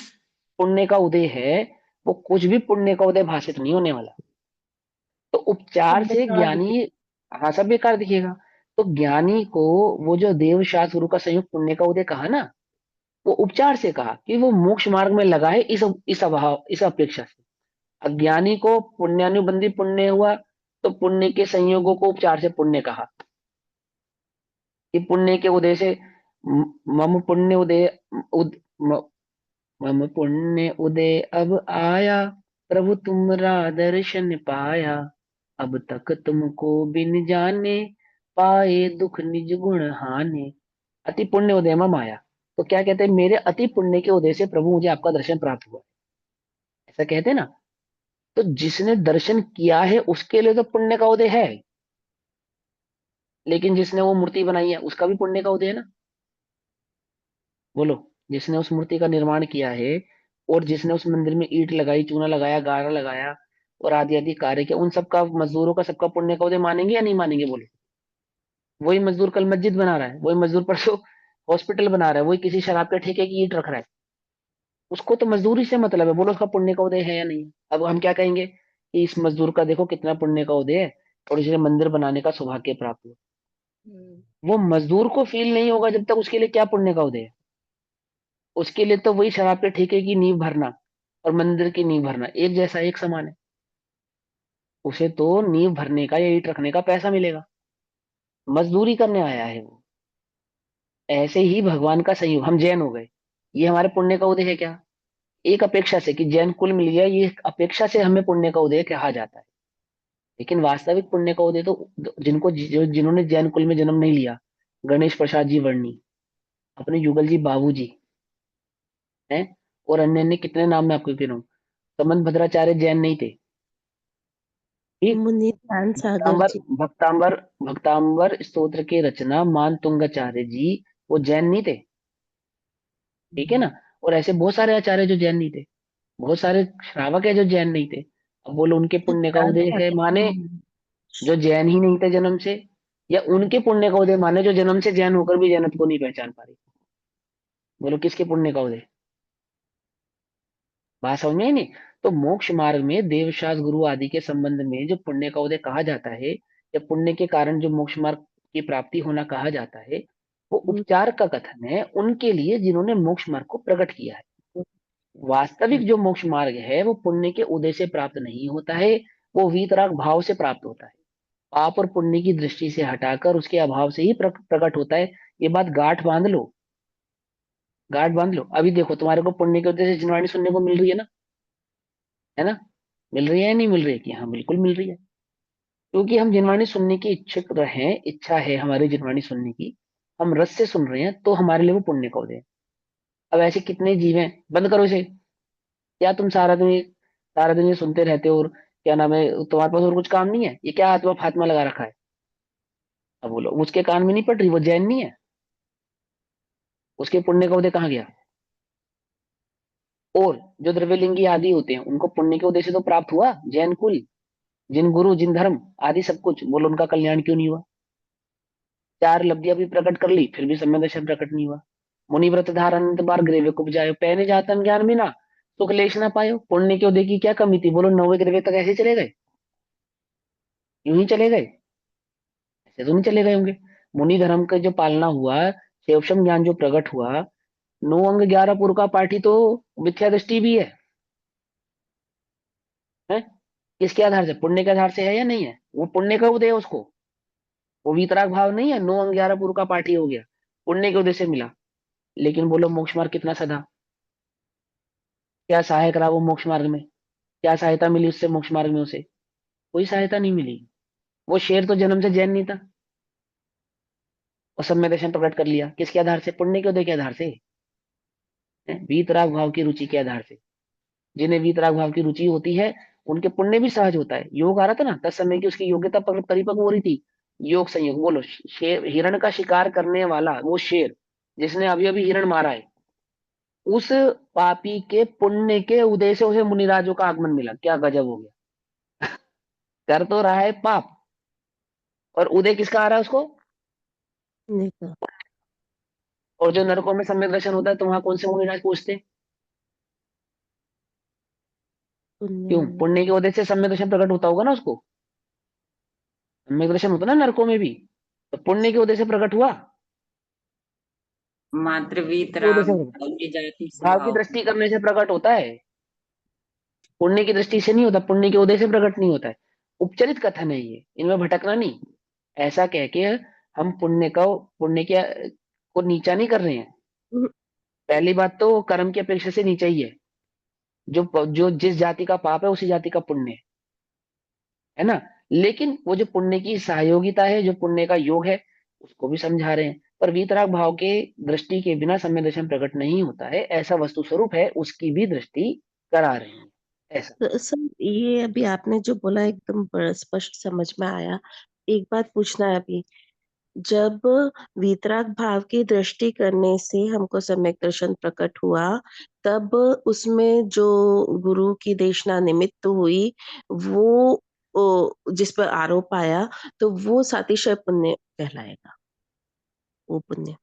पुण्य का उदय है, वो कुछ भी पुण्य का उदय भाषित नहीं होने वाला। तो उपचार सब से बेकार दिखे। ज्ञानी, हाँ सब बेकार दिखेगा। तो ज्ञानी को वो जो देव शास्त्र गुरु का संयुक्त पुण्य का उदय कहा ना, वो उपचार से कहा कि वो मोक्ष मार्ग में लगा है, इस अभाव, इस अपेक्षा से। अज्ञानी को पुण्यानुबंधी पुण्य हुआ, तो पुण्य के संयोगों को उपचार से पुण्य कहा, कि पुण्य के उदय से मम पुण्य उदय, उद, म- मम पुण्य उदय अब आया, प्रभु तुमरा दर्शन पाया, अब तक तुमको बिन जाने, पाए दुख निज गुण हाने। अति पुण्य उदय मम आया, तो क्या कहते हैं, मेरे अति पुण्य के उदय से प्रभु मुझे आपका दर्शन प्राप्त हुआ, ऐसा कहते हैं ना। तो जिसने दर्शन किया है उसके लिए तो पुण्य का उदय है, लेकिन जिसने वो मूर्ति बनाई है उसका भी पुण्य का उदय है ना। बोलो, जिसने उस मूर्ति का निर्माण किया है, और जिसने उस मंदिर में ईंट लगाई, चूना लगाया, गारा लगाया, और आदि आदि कार्य किया, उन सबका, मजदूरों का सबका पुण्य का उदय मानेंगे या नहीं मानेंगे, बोलो। वही मजदूर कल मस्जिद बना रहा है, वही मजदूर परसों हॉस्पिटल बना रहा है, वही किसी शराब के ठेके की ईंट रख रहा है, उसको तो मजदूरी से मतलब है, बोलो उसका पुण्य का उदय है या नहीं है। अब हम क्या कहेंगे कि इस मजदूर का देखो कितना पुण्य का उदय है, और इसे मंदिर बनाने का सौभाग्य प्राप्त हुआ। हम्म। वो मजदूर को फील नहीं होगा जब तक उसके लिए क्या पुण्य का उदय है। उसके लिए तो वही शराब के ठेके की नींव भरना और मंदिर की नींव भरना एक जैसा, एक समान है। उसे तो नींव भरने का या ईंट रखने का पैसा मिलेगा, मजदूरी करने आया है वो। ऐसे ही भगवान का संयोग, हम जैन हो गए, ये हमारे पुण्य का उदय है क्या? एक अपेक्षा से कि जैन कुल मिल गया, ये एक अपेक्षा से हमें पुण्य का उदय कहा जाता है। लेकिन वास्तविक पुण्य का उदय तो जिन्होंने जैन कुल में जन्म नहीं लिया, गणेश प्रसाद जी वर्णी, अपने युगल जी बाबू जी हैं, और अन्य अन्य कितने नाम मैं आपको गिनाऊं, संबंध भद्राचार्य जैन नहीं थे, ठीक। मुनि ध्यान सागर भक्तांबर जी। भक्तांबर भक्तांबर स्तोत्र के रचना मान तुंगाचार्य जी, वो जैन नहीं थे, ठीक है ना। और ऐसे बहुत सारे आचार्य जो जैन नहीं थे, बहुत सारे श्रावक है जो जैन नहीं थे। अब बोलो उनके पुण्य का सिद्धार्थ उदय है माने हम्म, जो जैन ही नहीं थे जन्म से, या उनके पुण्य का उदय माने जो जन्म से जैन होकर भी जैनत को नहीं पहचान पा रही। बोलो किसके पुण्य का उदय, बात समझ में आई नहीं। तो मोक्ष मार्ग में देवशास्त्र गुरु आदि के संबंध में जो पुण्य का उदय कहा जाता है, या पुण्य के कारण जो मोक्ष मार्ग की प्राप्ति होना कहा जाता है, वो उपचार का कथन है उनके लिए जिन्होंने मोक्ष मार्ग को प्रकट किया है। वास्तविक जो मोक्ष मार्ग है वो पुण्य के उदय से प्राप्त नहीं होता है, वो वीतराग भाव से प्राप्त होता है। पाप और पुण्य की दृष्टि से हटाकर उसके अभाव से ही प्रकट होता है। ये बात गांठ बांध लो, गांठ बांध लो। अभी देखो तुम्हारे को पुण्य के उदय से जिनवाणी सुनने को मिल रही है ना, मिल रही है या नहीं मिल रही है, कि हाँ बिल्कुल मिल रही है। क्योंकि हम जिनवाणी सुनने की इच्छुक रहे, इच्छा है हमारी जिनवाणी सुनने की, हम रस से सुन रहे हैं, तो हमारे लिए वो पुण्य का उदय है। अब ऐसे कितने जीव हैं, बंद करो इसे। क्या तुम सारा दिन ये सुनते रहते हो, और क्या नाम है, तुम्हारे पास और कुछ काम नहीं है, ये क्या हाथ में फातमा लगा रखा है। अब बोलो उसके कान में नहीं पड़ रही, वो जैन नहीं है, उसके पुण्य का उदय कहाँ गया। और जो द्रव्यलिंगी आदि होते हैं उनको पुण्य के उदय से तो प्राप्त हुआ, जैन कुल, जिन गुरु जिन धर्म आदि सब कुछ, बोलो उनका कल्याण क्यों नहीं हुआ। चार लब्धियां भी प्रकट कर ली, फिर भी सम्यक दर्शन प्रकट नहीं हुआ। मुनि व्रत धारण अनंत बार ग्रेवे को बुझायो, पहने जातम ज्ञान बिना सुख लेश ना पायो। पुण्य के उदय की क्या कमी थी, बोलो नौवे ग्रेवे तक ऐसे चले गए, यूं ही चले गए, ऐसे तो नहीं चले गए होंगे। मुनि धर्म का जो पालना हुआ, शिवशम ज्ञान जो प्रकट हुआ, 9 अंग 11 पुर का पाठी तो मिथ्या दृष्टि भी है। किसके आधार से, पुण्य के आधार से है या नहीं है, वो पुण्य का उदय है उसको, वो वीतराग भाव नहीं है, 9 अंग 11 पुर का पाठी हो गया, पुण्य के उदय से मिला। लेकिन बोलो मोक्ष मार्ग कितना सदा, क्या सहायक रहा वो मोक्ष मार्ग में, क्या सहायता मिली उससे मोक्ष मार्ग में, उसे कोई सहायता नहीं मिली। वो शेर तो जन्म से जैन नहीं था, और सम्यक दर्शन प्रकट कर लिया, किसके आधार से? पुण्य के उदय के आधार से, वीतराग भाव की रुचि के आधार से। जिन्हें वीतराग भाव की रुचि होती है उनके पुण्य भी सहज होता है। योग आ रहा था ना, तस समय की उसकी योग्यता परिपक्व हो रही थी। योग संयोग, बोलो, शेर, हिरण का शिकार करने वाला वो शेर जिसने अभी अभी हिरण मारा है, उस पापी के पुण्य के उदय से उसे मुनिराजों का आगमन मिला। क्या गजब हो गया! कर तो रहा है पाप, और उदय किसका आ रहा है उसको? पुण्य का। और जो नरकों में सम्यक दर्शन होता है तो वहां कौन से मुनिराज पूछते हैं? क्यों? पुण्य। पुण्य के उदय से सम्यक दर्शन प्रकट होता होगा ना उसको। सम्यक दर्शन होता ना नरकों में भी, तो पुण्य के उदय से प्रकट हुआ। मात्र के उदय वीतराग से भाव की जाति भाव की स्वभाव। दृष्टि करने से प्रकट होता है, पुण्य की दृष्टि से नहीं होता, पुण्य के उदय से प्रकट नहीं होता है। उपचरित कथन है ये, इनमें भटकना नहीं। ऐसा कह के हम पुण्य के को नीचा नहीं कर रहे हैं। पहली बात तो कर्म की अपेक्षा से नीचा ही है। जो जो जिस जाति का पाप है उसी जाति का पुण्य है ना। लेकिन वो जो पुण्य की सहयोगिता है, जो पुण्य का योग है, उसको भी समझा रहे हैं। पर वीतराग भाव के दृष्टि के बिना सम्यक दर्शन प्रकट नहीं होता है, ऐसा वस्तु स्वरूप है, उसकी भी दृष्टि करा रहे हैं ऐसा। तो सर, ये अभी आपने जो बोला एकदम बड़ा स्पष्ट समझ में आया। एक बात पूछना है अभी, जब वीतराग भाव की दृष्टि करने से हमको सम्यक दर्शन प्रकट हुआ, तब उसमें जो गुरु की देशना निमित्त हुई, वो जिस पर आरोप आया, तो वो सातिशय पुण्य कहलाएगा, वो पुण्य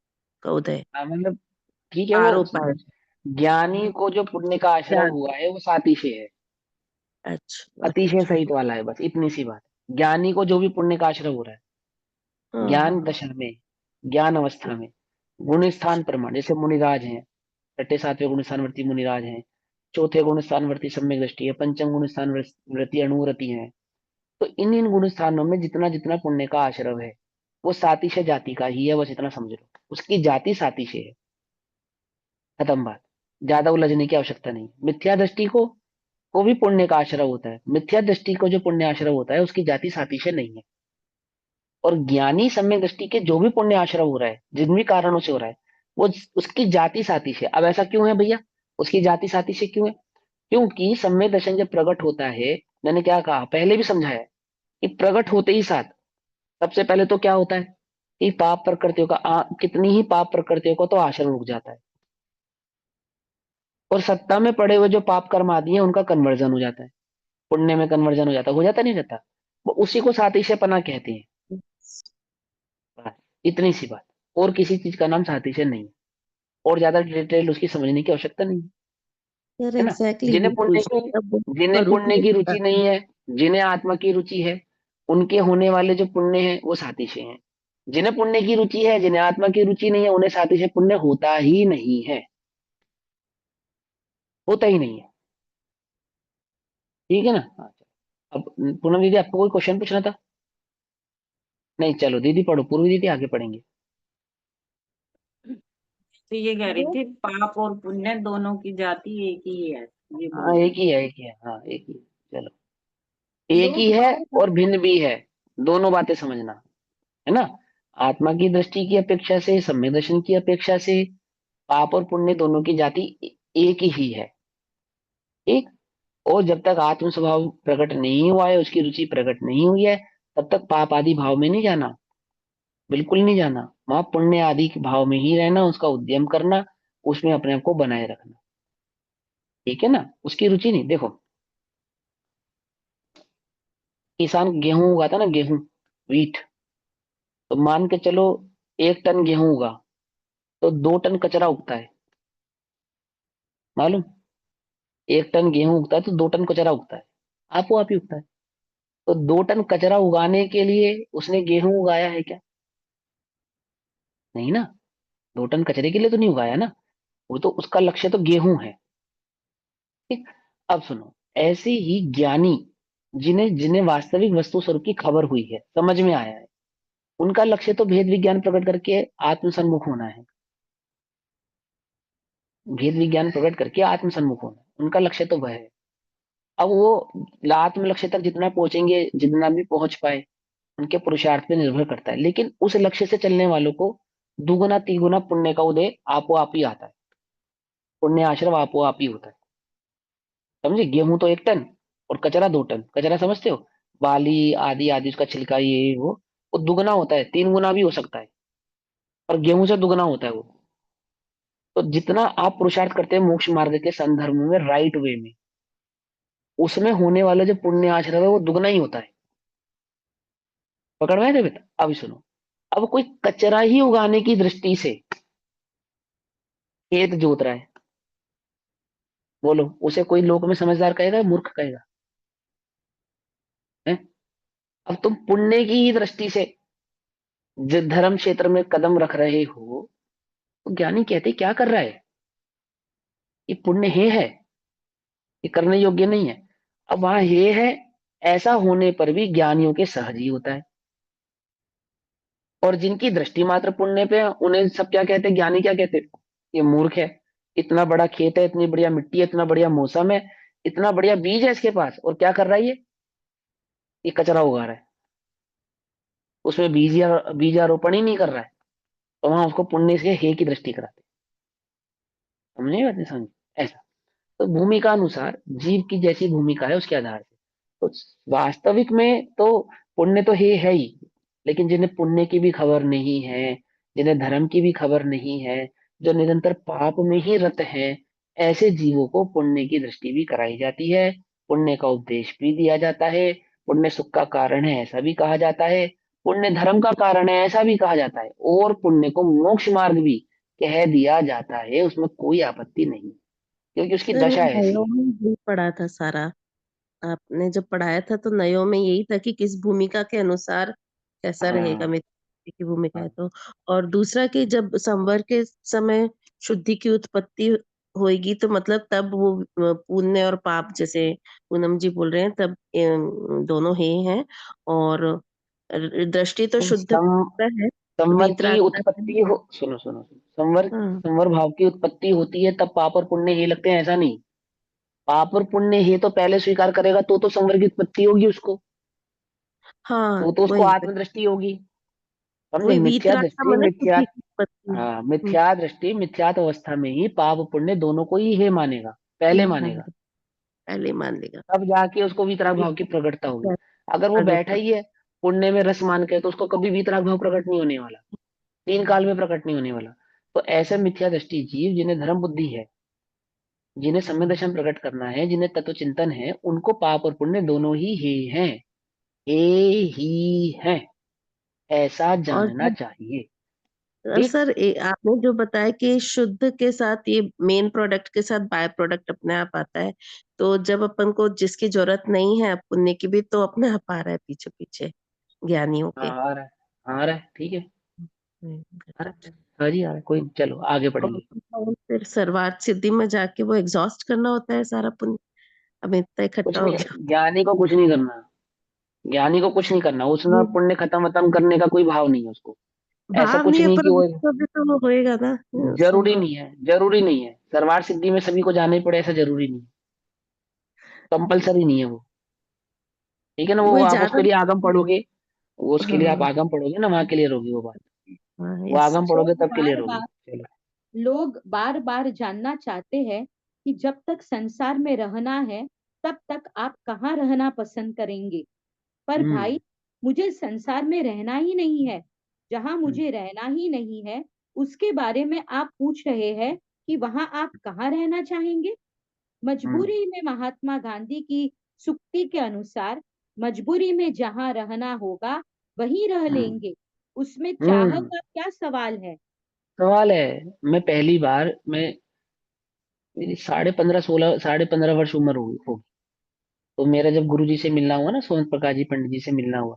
का उदय। मतलब ठीक है, वो आरोप आया। ज्ञानी को जो पुण्य का आश्रय ज्ञान। हुआ है वो सातिशय है, अच्छा, अच्छा, अतिशय अच्छा। सहित वाला है, बस इतनी सी बात। ज्ञानी को जो भी पुण्य का आश्रय हो रहा है, हाँ, ज्ञान हाँ, दशा में, ज्ञान अवस्था में, गुण स्थान प्रमाण, जैसे मुनिराज हैं, छठे सातवें गुण स्थानवर्ती मुनिराज हैं, चौथे गुण स्थानवर्ती सम्यक दृष्टि है, पंचम गुण स्थानवर्ती अणुव्रति है। तो इन इन गुण स्थानों में जितना जितना पुण्य का आश्रय है वो सातिशय जाति का ही है, बस इतना समझ लो। उसकी जाति सातिशय है, खत्म बात। ज्यादा उलझने की आवश्यकता नहीं। मिथ्या दृष्टि को भी पुण्य का आश्रय होता है। मिथ्या दृष्टि को जो पुण्य आश्रय होता है उसकी जाति सातिशय नहीं है। और ज्ञानी सम्यक दृष्टि के जो भी पुण्य आश्रय हो रहा है, जिन भी कारणों से हो रहा है, वो उसकी जाति सातिशय। अब ऐसा क्यों है भैया, उसकी जाति सातिशय क्यों है? क्योंकि सम्यक दर्शन जब प्रकट होता है, मैंने क्या कहा, पहले भी समझाया कि प्रकट होते ही साथ सबसे पहले तो क्या होता है कि पाप प्रकृतियों का कितनी ही पाप प्रकृतियों का तो आश्रय रुक जाता है, और सत्ता में पड़े हुए जो पाप कर्म आदि है उनका कन्वर्जन हो जाता है, पुण्य में कन्वर्जन हो जाता नहीं रहता। वो उसी को सातिशयपना कहते हैं। बस इतनी सी बात, और किसी चीज का नाम सातिशय नहीं है। और ज्यादा डिटेल उसकी समझने की आवश्यकता नहीं है। सर है ना। एग्जैक्टली जिन्हें वो पुण्य पूछने की का वो जिन्हें स्वरूप पुण्य ही की ऐसा। रुचि नहीं है, जिन्हें आत्मा की रुचि है, उनके होने वाले जो पुण्य है वो सातिशय हैं। जिन्हें पुण्य की रुचि है, जिन्हें आत्मा की रुचि नहीं है, उन्हें सातिशय पुण्य होता ही नहीं है, होता ही नहीं है। ठीक है ना। हाँ, अब पूनम दीदी आपको कोई क्वेश्चन पूछना था? नहीं, चलो दीदी पढ़ो, पूर्वी दीदी आगे पढ़ेंगे। तो ये कह रही थी पाप और पुण्य दोनों की जाति एक ही है, ये हाँ बोल रही एक थी। ही है, एक ही है, हाँ एक ही है। चलो, एक दो ही है भाव और भिन्न भी है, दोनों बातें समझना। है ना। आत्मा की दृष्टि की अपेक्षा से, सम्यक दर्शन की अपेक्षा से, पाप और पुण्य दोनों की जाति एक ही है। ठीक। और जब तक आत्म स्वभाव प्रकट नहीं हुआ है, उसकी रुचि प्रकट नहीं हुई है, तब तक पाप आदि भाव में नहीं जाना, बिल्कुल नहीं जाना। वहां पुण्य आदि के भाव में ही रहना, उसका उद्यम करना, उसमें अपने आप को बनाए रखना। ठीक है ना। उसकी रुचि नहीं। देखो, किसान गेहूं उगाता ना, गेहूं, वीट, तो मान के चलो 1 टन गेहूं उगा तो 2 टन कचरा उगता है, मालूम? 1 टन गेहूं उगता है तो 2 टन कचरा उगता है, आपो आप ही उगता है। तो 2 टन कचरा उगाने के लिए उसने गेहूं उगाया है क्या? नहीं ना। 2 टन कचरे के लिए तो नहीं उगाया ना, वो तो उसका लक्ष्य तो गेहूं है। ठीक। अब सुनो, ऐसे ही ज्ञानी, जिन्हें जिन्हें वास्तविक वस्तु स्वरूप की खबर हुई है, समझ में आया है, उनका लक्ष्य तो भेद विज्ञान प्रकट करके आत्मसन्मुख होना है। भेद विज्ञान प्रकट करके आत्मसन्मुख होना, उनका लक्ष्य तो वह है। अब वो आत्म लक्ष्य तक जितना पहुंचेंगे, जितना भी पहुंच पाए, उनके पुरुषार्थ पे निर्भर करता है, लेकिन उस लक्ष्य से चलने वालों को दुगुना तिगुना पुण्य का उदय आपो आप ही आता है। पुण्य आश्रम आपो आप ही होता है। समझे? गेहूं तो 1 टन और कचरा 2 टन। कचरा समझते हो? बाली आदि आदि, उसका छिलका, ये वो दुगना होता है, 3 गुना भी हो सकता है, और गेहूं से दुगना होता है वो। तो जितना आप पुरुषार्थ करते हैं मोक्ष मार्ग के संदर्भ में, राइट वे में, उसमें होने वाला जो पुण्य आश्रम है वो दुगना ही होता है। पकड़ में आया बेटा? अब सुनो, अब कोई कचरा ही उगाने की दृष्टि से खेत जोत रहा है, बोलो उसे कोई लोक में समझदार कहेगा या मूर्ख कहेगा? है? अब तुम पुण्य की ही दृष्टि से जिस धर्म क्षेत्र में कदम रख रहे हो, तो ज्ञानी कहते क्या कर रहा है? ये पुण्य है, ये करने योग्य नहीं है। अब वहां ये है, ऐसा होने पर भी ज्ञानियों के सहज ही होता है। और जिनकी दृष्टि मात्र पुण्य पे है, उन्हें सब क्या कहते हैं? ज्ञानी क्या कहते हैं? ये मूर्ख है। इतना बड़ा खेत है, इतनी बढ़िया मिट्टी है, इतना बढ़िया मौसम है, इतना बढ़िया बीज है इसके पास, और क्या कर रहा है ये कचरा उगा रहा है, उसमें बीजारोपण ही नहीं कर रहा है। तो वहां उसको पुण्य से हे की दृष्टि कराते हैं। समझे बात? नहीं समझ? ऐसा। तो भूमिका अनुसार जीव की जैसी भूमिका है उसके आधार से, तो वास्तविक में तो पुण्य तो है ही, लेकिन जिन्हें पुण्य की भी खबर नहीं है, जिन्हें धर्म की भी खबर नहीं है, जो निरंतर पाप में ही रत हैं, ऐसे जीवों को पुण्य की दृष्टि भी कराई जाती है, पुण्य का उपदेश भी दिया जाता है। पुण्य सुख का कारण है ऐसा भी कहा जाता है, पुण्य धर्म का कारण है ऐसा भी कहा जाता है, और पुण्य को मोक्ष मार्ग भी कह दिया जाता है। उसमें कोई आपत्ति नहीं, क्योंकि उसकी सर दशा ये ऐसी नयो है। में यही पढ़ा था सारा। आपने जब पढ़ाया था तो नयो में यही था कि किस भूमिका के अनुसार कैसा रहेगा हाँ मित्र की भूमिका है हाँ तो। और दूसरा कि जब संवर के समय शुद्धि की उत्पत्ति होएगी तो मतलब तब वो पुण्य और पाप जैसे पूनम जी बोल रहे हैं तब दोनों ही हैं। और दृष्टि तो नहीं, शुद्ध है संवर की वीतरागता है। उत्पत्ति हो, सुनो, संवर हाँ संवर भाव की उत्पत्ति होती है तब पाप और पुण्य ही लगते हैं, ऐसा नहीं। पाप और पुण्य ही तो पहले स्वीकार करेगा तो संवर की उत्पत्ति होगी उसको, हाँ तो उसको वही आत्मदृष्टि होगी। समझे? वही मिथ्या वीतरागता दृष्टि, मतलब मिथ्या, शुद्धि की उत्पत्ति। हाँ मिथ्या दृष्टि मिथ्यात अवस्था में ही पाप पुण्य दोनों को ही है मानेगा, पहले नहीं मानेगा। मानेगा पहले मान लेगा। तब जाके उसको वीतराग भाव की प्रकटता होगी। अगर वो बैठा प्रगट ही है पुण्य में रस मान के, तो उसको कभी वीतराग भाव प्रकट नहीं होने वाला, 3 काल में प्रकट नहीं होने वाला। तो ऐसे मिथ्या दृष्टि जीव जिन्हें धर्म बुद्धि है, जिन्हें सम्य दर्शन प्रकट करना है, जिन्हें तत्व चिंतन है, उनको पाप और पुण्य दोनों ही हैं, हे ही हैं, ऐसा और जानना चाहिए। और ठीक। सर आपने जो बताया कि शुद्ध के साथ ये मेन प्रोडक्ट के साथ बाय प्रोडक्ट अपने आप आता है तो जब अपन को जिसकी जरूरत नहीं है पुण्य की भी तो अपने आप आ रहा है पीछे पीछे ज्ञानियों हाँ के। आ रहा है, आ रहा है, ठीक है, आ रहा गजब। है। हाँ जी आ रहा है, कोई, चलो आगे और बढ़ेंगे। फिर सर्वार्थ सिद्धि में जाके वो एग्जॉस्ट करना होता है सारा पुण्य। अब इतना कुछ इकट्ठा हो नहीं, गया। ज्ञानी को कुछ नहीं करना, ज्ञानी को कुछ नहीं करना, उसमें पुण्य खत्म खत्म करने का कोई भाव नहीं है उसको। ऐसा भाव कुछ नहीं है नहीं पर कि वो, उसको भी तो वो होएगा ना जरूरी संभव। नहीं है, जरूरी नहीं है सर्वार सिद्धि में सभी को जाना ही पड़े, ऐसा जरूरी नहीं, कंपलसरी नहीं है वो। ठीक है ना? वो वही आप उसके ज्यादा। लिए आगम पढ़ोगे, वो उसके लिए आप हाँ आगम पढ़ोगे ना, वहां क्लियर होगी वो बात। हाँ वो यस आगम सर। पढ़ोगे लोग तब क्लियर बार होगी। बार चलो। लोग बार बार जानना चाहते हैं कि जब तक संसार में रहना है तब तक आप कहाँ रहना पसंद करेंगे। पर हम्म भाई, मुझे संसार में रहना ही नहीं है। जहां हम्म मुझे रहना ही नहीं है उसके बारे में आप पूछ रहे हैं कि वहां आप कहाँ रहना चाहेंगे। हम्म मजबूरी में महात्मा गांधी की सुक्ति के अनुसार मजबूरी में जहां रहना होगा वहीं रह हम्म लेंगे। उसमें चाह हम्म। का क्या सवाल है। सवाल है, मैं पहली बार, मैं मेरी 15.5 16 15.5 वर्ष उम्र होगी, तो मेरा जब गुरु जी से मिलना हुआ ना, सोम प्रकाश जी पंडित जी से मिलना हुआ,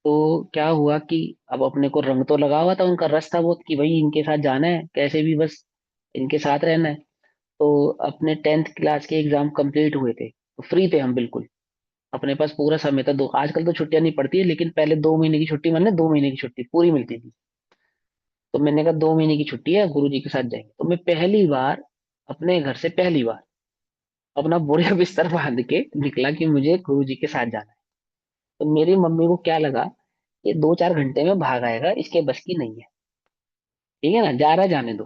तो क्या हुआ कि अब अपने को रंग तो लगा हुआ था, उनका रस था बहुत कि भाई इनके साथ जाना है, कैसे भी बस इनके साथ रहना है। तो अपने 10th क्लास के एग्जाम कंप्लीट हुए थे, तो फ्री थे हम बिल्कुल, अपने पास पूरा समय था। दो, आजकल तो छुट्टियां नहीं पड़ती है, लेकिन पहले 2 महीने की छुट्टी, मैंने 2 महीने की छुट्टी पूरी मिलती थी। तो मैंने कहा 2 महीने की छुट्टी है, गुरु जी के साथ जाएंगे। तो मैं पहली बार अपने घर से, पहली बार अपना बोरिया बिस्तर बांध के निकला कि मुझे गुरु जी के साथ जाना है। तो मेरी मम्मी को क्या लगा ये 2-4 घंटे में भाग आएगा, इसके बस की नहीं है। ठीक है ना, जा रहा है, जाने दो।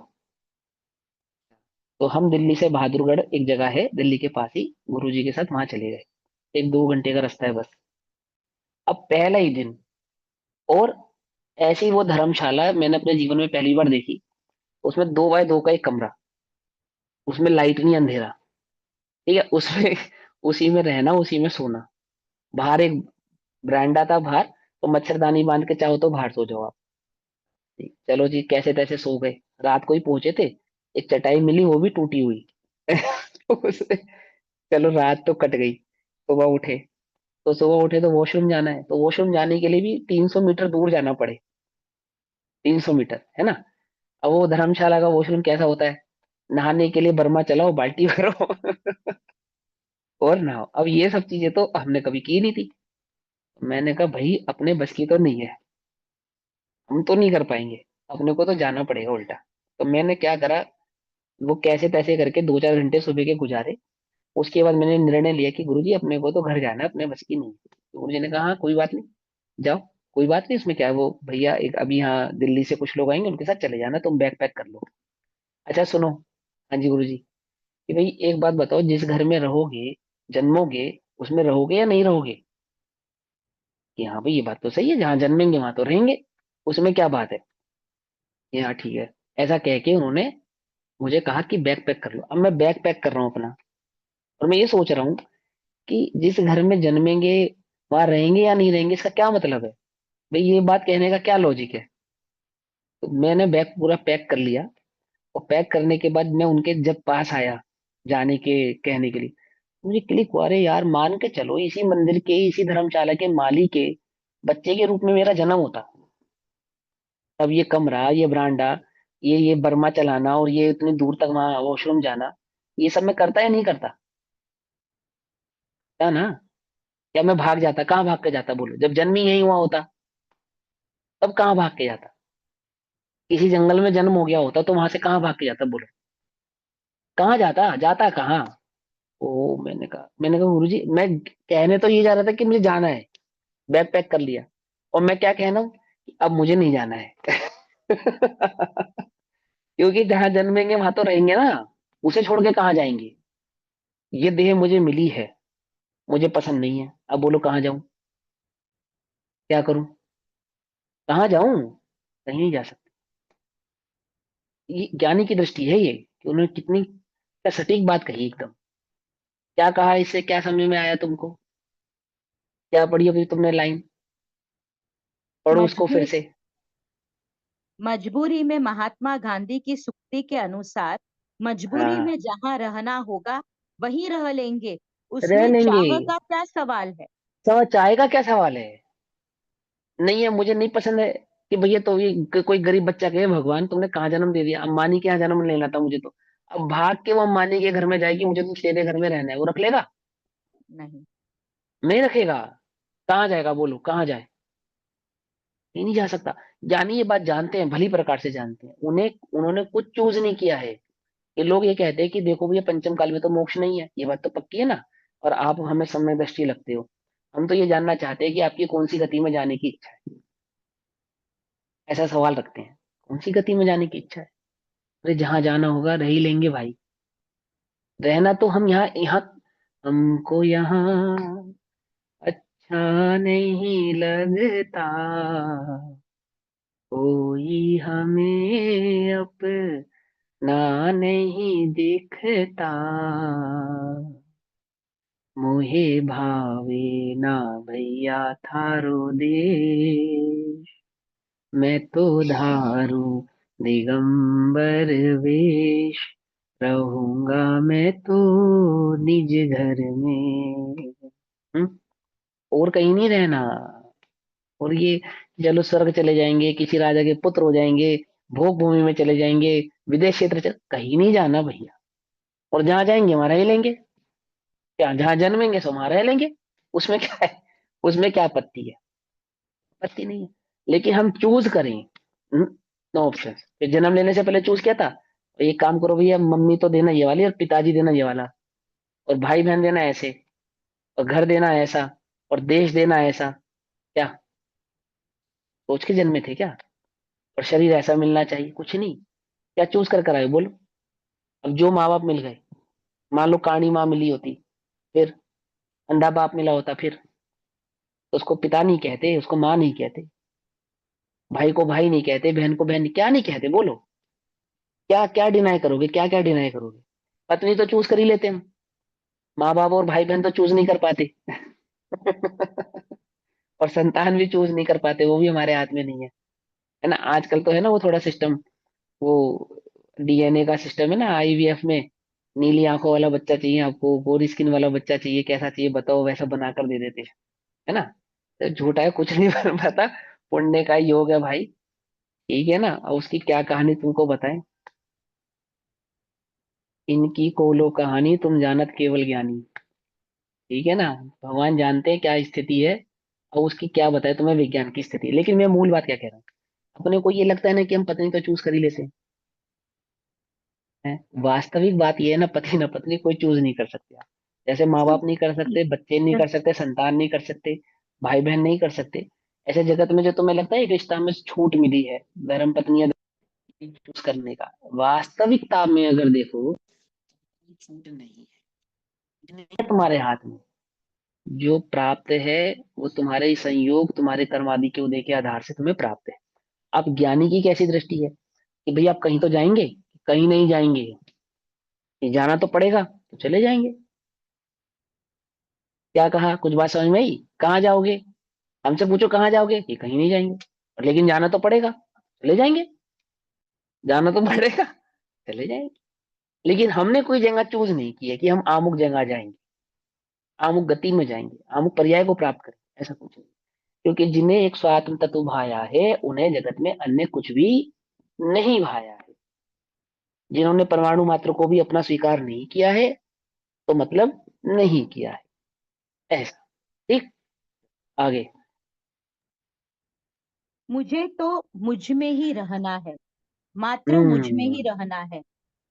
तो हम दिल्ली से बहादुरगढ़ एक जगह है दिल्ली के पास ही, गुरुजी के साथ वहां चले गए। 1-2 घंटे का रास्ता है बस। अब पहला ही दिन, और ऐसी वो धर्मशाला मैंने अपने जीवन में पहली बार देखी। उसमें 2x2 का एक कमरा, उसमें लाइट नहीं, अंधेरा। ठीक है, उसमें उसी में रहना, उसी में सोना। बाहर एक बरामदा था बाहर, तो मच्छरदानी बांध के चाहो तो बाहर सो जाओ आप। चलो जी, कैसे तैसे सो गए। रात को ही पहुंचे थे, एक चटाई मिली, वो भी टूटी हुई। तो उससे चलो रात तो कट गई। सुबह उठे तो वॉशरूम जाना है, तो वॉशरूम जाने के लिए भी 300 मीटर दूर जाना पड़े। 300 मीटर है ना। अब वो धर्मशाला का वॉशरूम कैसा होता है, नहाने के लिए बर्मा चलाओ, बाल्टी भरो और नहाओ। अब ये सब चीजें तो हमने कभी की नहीं थी। मैंने कहा भाई अपने बस की तो नहीं है, हम तो नहीं कर पाएंगे, अपने को तो जाना पड़ेगा उल्टा। तो मैंने क्या करा, वो कैसे तैसे करके 2-4 घंटे सुबह के गुजारे। उसके बाद मैंने निर्णय लिया कि गुरुजी अपने को तो घर जाना है, अपने बस की नहीं। तो गुरुजी ने कहा हाँ कोई बात नहीं, जाओ, कोई बात नहीं, उसमें क्या है। वो भैया एक अभी यहाँ दिल्ली से कुछ लोग आएंगे, उनके साथ चले जाना, तुम बैग पैक कर लो। अच्छा सुनो, हाँ जी गुरुजी, कि भाई एक बात बताओ, जिस घर में रहोगे, जन्मोगे, उसमें रहोगे या नहीं रहोगे। कि हाँ भाई ये बात तो सही है, जहाँ जन्मेंगे वहां तो रहेंगे, उसमें क्या बात है। ये हाँ ठीक है। ऐसा कह के उन्होंने मुझे कहा कि बैग पैक कर लो। अब मैं बैग पैक कर रहा हूँ अपना, और मैं ये सोच रहा हूँ कि जिस घर में जन्मेंगे वहां रहेंगे या नहीं रहेंगे, इसका क्या मतलब है। भाई ये बात कहने का क्या लॉजिक है। तो मैंने बैग पूरा पैक कर लिया, और पैक करने के बाद मैं उनके जब पास आया जाने के कहने के लिए, मुझे क्लिक हुआ, अरे यार मान के चलो इसी मंदिर के, इसी धर्मशाला के माली के बच्चे के रूप में मेरा जन्म होता। तब ये कमरा, ये बरांडा, ये बर्मा चलाना, और ये इतनी दूर तक वहां वॉशरूम जाना, ये सब मैं करता या नहीं करता। क्या ना, या मैं भाग जाता, कहाँ भाग के जाता बोलो, जब जन्म ही यही हुआ होता, तब कहाँ भाग के जाता। किसी जंगल में जन्म हो गया होता तो वहां से कहाँ भाग के जाता बोलो, कहाँ जाता, जाता कहाँ। ओ मैंने कहा गुरुजी, मैं कहने तो ये जा रहा था कि मुझे जाना है, बैग पैक कर लिया, और मैं क्या कहना हूँ कि अब मुझे नहीं जाना है। क्योंकि जहां जन्मेंगे वहां तो रहेंगे ना, उसे छोड़ के कहाँ जाएंगे। ये देह मुझे मिली है, मुझे पसंद नहीं है, अब बोलो कहाँ जाऊं, क्या करूं, कहाँ जाऊं, कहीं नहीं जा सकते। ये ज्ञानी की दृष्टि है ये, कि उन्होंने कितनी क्या सटीक बात कही एकदम। क्या कहा, इससे क्या समझ में आया तुमको, क्या पढ़ी अभी तुमने लाइन, पढ़ो उसको फिर मजबूर से। मजबूरी में महात्मा गांधी की सूक्ति के अनुसार, मजबूरी हाँ, में जहां रहना होगा वहीं रह लेंगे, रह उसमें लेंगे। चाह का क्या सवाल है। समझ चाय का क्या सवाल है। नहीं है, मुझे नहीं पसंद है कि भैया, तो ये कोई गरीब बच्चा कहे भगवान तुमने कहाँ जन्म दे दिया, अम्बानी के यहाँ जन्म लेना था मुझे तो। अब भाग के वो अम्बानी के घर में जाएगी, मुझे तो तेरे घर में रहना है, वो रख लेगा, नहीं। नहीं रखेगा। कहाँ जाएगा बोलो, कहाँ जाए, ये नहीं जा सकता। जानी ये बात जानते हैं, भली प्रकार से जानते हैं, उन्हें उन्होंने कुछ चूज नहीं किया है। ये लोग ये कहते हैं कि देखो भैया पंचम काल में तो मोक्ष नहीं है, ये बात तो पक्की है ना, और आप हमें समय दृष्टि लगते हो। हम तो ये जानना चाहते हैं कि आपकी कौन सी गति में जाने की इच्छा है, ऐसा सवाल रखते हैं, कौन सी गति में जाने की इच्छा है। अरे जहां जाना होगा रह ही लेंगे भाई, रहना तो हम यहाँ यहाँ हमको यहाँ अच्छा नहीं लगता, कोई हमें अपना नहीं दिखता, मोहे भावे ना भैया थारो देश, मैं तो धारू दिगंबर वेश, रहूंगा मैं तो निज घर में। और कहीं नहीं रहना। और ये चलो स्वर्ग चले जाएंगे, किसी राजा के पुत्र हो जाएंगे, भोग भूमि में चले जाएंगे, विदेश क्षेत्र कहीं नहीं जाना भैया। और जहां जाएंगे वहां रह लेंगे, क्या जहां जन्मेंगे सो वहां रह लेंगे, उसमें क्या है, उसमें क्या आपत्ति है, आपत्ति नहीं है। लेकिन हम चूज करें, नो ऑप्शन। जन्म लेने से पहले चूज किया था, ये काम करो भैया, मम्मी तो देना ये वाली और पिताजी देना ये वाला, और भाई बहन देना ऐसे, और घर देना ऐसा, और देश देना ऐसा, क्या सोच के जन्मे थे क्या? और शरीर ऐसा मिलना चाहिए? कुछ नहीं। क्या चूज कर आए बोलो? अब जो माँ बाप मिल गए, मान लो काणी माँ मिली होती, फिर अंधा बाप मिला होता, फिर तो उसको पिता नहीं कहते, उसको माँ नहीं कहते, भाई को भाई नहीं कहते, बहन को बहन क्या नहीं कहते बोलो? क्या क्या डिनाई करोगे, क्या क्या डिनाई करोगे? पत्नी तो चूज कर ही लेते हम, माँ बाप और भाई बहन तो चूज नहीं कर पाते। और संतान भी चूज नहीं कर पाते, वो भी हमारे हाथ में नहीं है ना? आजकल तो है ना वो थोड़ा सिस्टम, वो डीएनए का सिस्टम है ना, आईवीएफ में। नीली आंखों वाला बच्चा चाहिए आपको, गोरी स्किन वाला बच्चा चाहिए, कैसा चाहिए बताओ, वैसा बनाकर दे देते हैं, है ना? तो झूठा है, कुछ नहीं पता। पुण्य का योग है भाई, ठीक है ना? और उसकी क्या कहानी तुमको बताएं? इनकी कोलो कहानी तुम जानत केवल ज्ञानी, ठीक है ना? भगवान जानते हैं क्या स्थिति है, और उसकी क्या बताए तुम्हें विज्ञान की स्थिति। लेकिन मैं मूल बात क्या कह रहा हूँ, अपने को ये लगता है ना कि हम पत्नी तो चूज कर ही लेते हैं। वास्तविक बात ये है ना, पति ना पत्नी कोई चूज नहीं कर सकते आप। जैसे माँ बाप नहीं कर सकते, बच्चे नहीं कर सकते, संतान नहीं कर सकते, भाई बहन नहीं कर सकते, ऐसे जगत में जो तुम्हें लगता है एक रिश्ता में छूट मिली है धर्म पत्नी या चूज करने का, वास्तविकता में अगर देखो छूट नहीं है, नहीं है तुम्हारे हाथ में। जो प्राप्त है वो तुम्हारे संयोग, तुम्हारे कर्म आदि के उदय के आधार से तुम्हें प्राप्त है। अब ज्ञानी की कैसी दृष्टि है कि भाई आप कहीं तो जाएंगे, कहीं नहीं जाएंगे, ये जाना तो पड़ेगा तो चले जाएंगे। क्या कहा, कुछ बात समझ में आई? कहाँ जाओगे? हमसे पूछो कहाँ जाओगे, कि कहीं नहीं जाएंगे, लेकिन जाना तो पड़ेगा, चले जाएंगे। जाना तो पड़ेगा, चले जाएंगे। लेकिन हमने कोई जगह चूज नहीं की है कि हम अमुक जगह जाएंगे, अमुक गति में जाएंगे, अमुक पर्याय को प्राप्त करेंगे, ऐसा कुछ नहीं। क्योंकि जिन्हें एक स्वात्म तत्व भाया है उन्हें जगत में अन्य कुछ भी नहीं भाया है। जिन्होंने परमाणु मात्र को भी अपना स्वीकार नहीं किया है, तो मतलब नहीं किया है, ऐसा। ठीक, आगे। मुझे तो मुझ में ही रहना है, मात्र मुझ में ही हम्म। रहना है।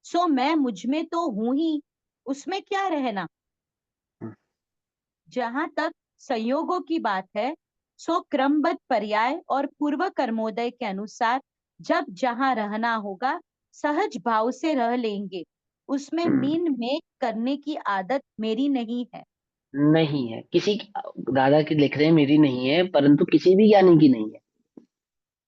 सो मैं मुझ में तो हूं ही, उसमें क्या रहना। जहां तक संयोगों की बात है, सो क्रमबद्ध पर्याय और पूर्व कर्मोदय के अनुसार जब जहां रहना होगा सहज भाव से रह लेंगे। उसमें हम्म, मीन में करने की आदत मेरी नहीं है। नहीं है किसी दादा की लिख रहे हैं, मेरी नहीं है, परंतु किसी भी ज्ञानी की नहीं है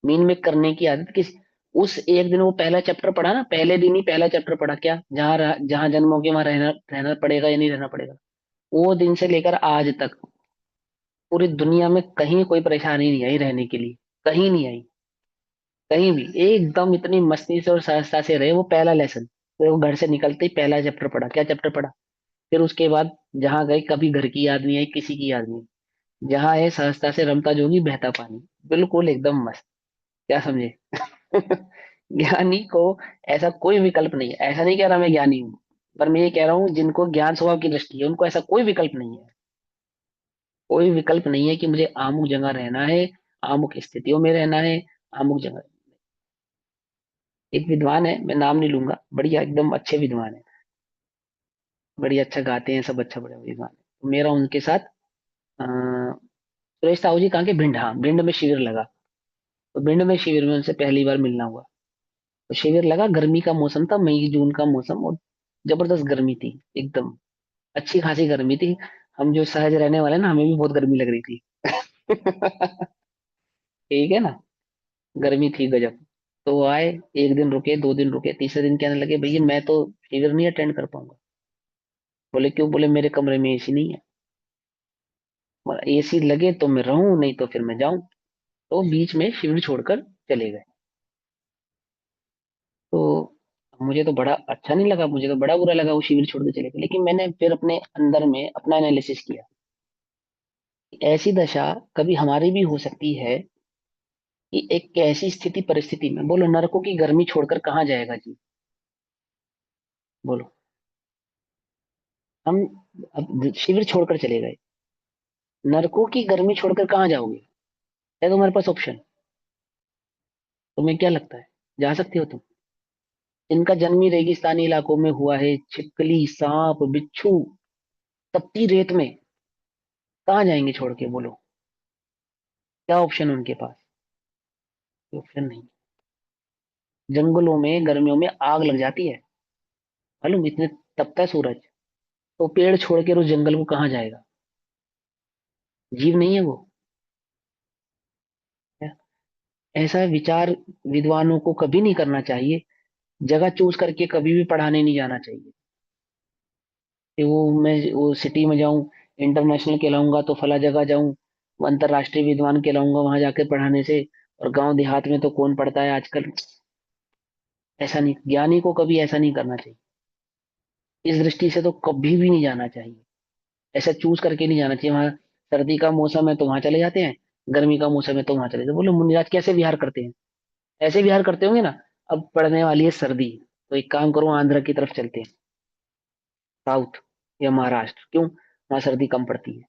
मीन में करने की आदत। किस उस एक दिन वो पहला चैप्टर पढ़ा ना, पहले दिन ही पहला चैप्टर पढ़ा, क्या जहां जन्म हो गया वहां रहना रहना पड़ेगा या नहीं रहना पड़ेगा। वो दिन से लेकर आज तक पूरी दुनिया में कहीं कोई परेशानी नहीं आई रहने के लिए, कहीं नहीं आई, कहीं भी एकदम इतनी मस्ती से और सहजता से रहे। वो पहला लेसन, फिर वो घर से निकलते ही पहला चैप्टर पढ़ा, क्या चैप्टर पढ़ा? फिर उसके बाद जहां गए कभी घर की याद नहीं आई, किसी की याद नहीं, जहां है सहजता से रमता जोगी बहता पानी, बिल्कुल एकदम मस्त। क्या समझे? ज्ञानी को ऐसा कोई विकल्प नहीं है। ऐसा नहीं कह रहा मैं ज्ञानी हूं, पर मैं ये कह रहा हूँ जिनको ज्ञान स्वभाव की दृष्टि है उनको ऐसा कोई विकल्प नहीं है। कोई विकल्प नहीं है कि मुझे अमुक जगह रहना है, अमुक स्थितियों में रहना है, अमुक जगह। एक विद्वान है, मैं नाम नहीं लूंगा, बढ़िया एकदम अच्छे विद्वान है, बढ़िया अच्छा गाते हैं सब, अच्छा बड़ा विद्वान है। तो मेरा उनके साथ अ, सुरेश साहू जी कहाँ के, भिंड, हाँ भिंड में शिविर लगा। तो भिंड में शिविर में उनसे पहली बार मिलना हुआ। तो शिविर लगा, गर्मी का मौसम था, मई जून का मौसम, और जबरदस्त गर्मी थी, एकदम अच्छी खासी गर्मी थी। हम जो सहज रहने वाले ना, हमें भी बहुत गर्मी लग रही थी। ठीक है ना, गर्मी थी गजब। तो वो आए, एक दिन रुके, दो दिन रुके, तीसरे दिन कहने लगे भैया मैं तो शिविर नहीं अटेंड कर पाऊंगा। बोले क्यों? बोले मेरे कमरे में एसी नहीं है, एसी लगे तो मैं रहूं, नहीं तो फिर मैं जाऊं। तो बीच में शिविर छोड़कर चले गए। तो मुझे तो बड़ा अच्छा नहीं लगा, मुझे तो बड़ा बुरा लगा, वो शिविर छोड़ के चले गए। लेकिन मैंने फिर अपने अंदर में अपना एनालिसिस किया, ऐसी दशा कभी हमारी भी हो सकती है कि एक ऐसी स्थिति परिस्थिति में, बोलो नरकों की गर्मी छोड़कर कहाँ जाएगा जी, बोलो? हम अब शिविर छोड़कर चले गए, नरकों की गर्मी छोड़कर कहाँ जाओगे? है तुम्हारे पास ऑप्शन? तुम्हें क्या लगता है, जा सकते हो तुम? इनका जन्म ही रेगिस्तानी इलाकों में हुआ है, छिपकली सांप बिच्छू तपती रेत में, कहाँ जाएंगे छोड़ के बोलो? क्या ऑप्शन है उनके पास? तो फिर नहीं। जंगलों में गर्मियों में आग लग जाती है, मालूम, इतने तपता है सूरज। तो पेड़ छोड़ के उस जंगल को कहाँ जाएगा? जीव नहीं है वो। ऐसा विचार विद्वानों को कभी नहीं करना चाहिए। जगह चूज करके कभी भी पढ़ाने नहीं जाना चाहिए कि मैं वो सिटी में जाऊं, इंटरनेशनल कहलाऊंगा तो फला जगह जाऊं, अंतरराष्ट्रीय विद्वान कहलाऊंगा वहां जाके पढ़ाने से, और गांव देहात में तो कौन पढ़ता है आजकल। ऐसा नहीं, ज्ञानी को कभी ऐसा नहीं करना चाहिए। इस दृष्टि से तो कभी भी नहीं जाना चाहिए। ऐसा चूज करके नहीं जाना चाहिए। वहां सर्दी का मौसम है तो वहां चले जाते हैं, गर्मी का मौसम है तो वहां चले जाते हैं। बोलो मुनिराज कैसे विहार करते हैं? ऐसे विहार करते होंगे ना। अब पड़ने वाली है सर्दी, तो एक काम करो, आंध्र की तरफ चलते हैं, साउथ या महाराष्ट्र। क्यों? वहां सर्दी कम पड़ती है।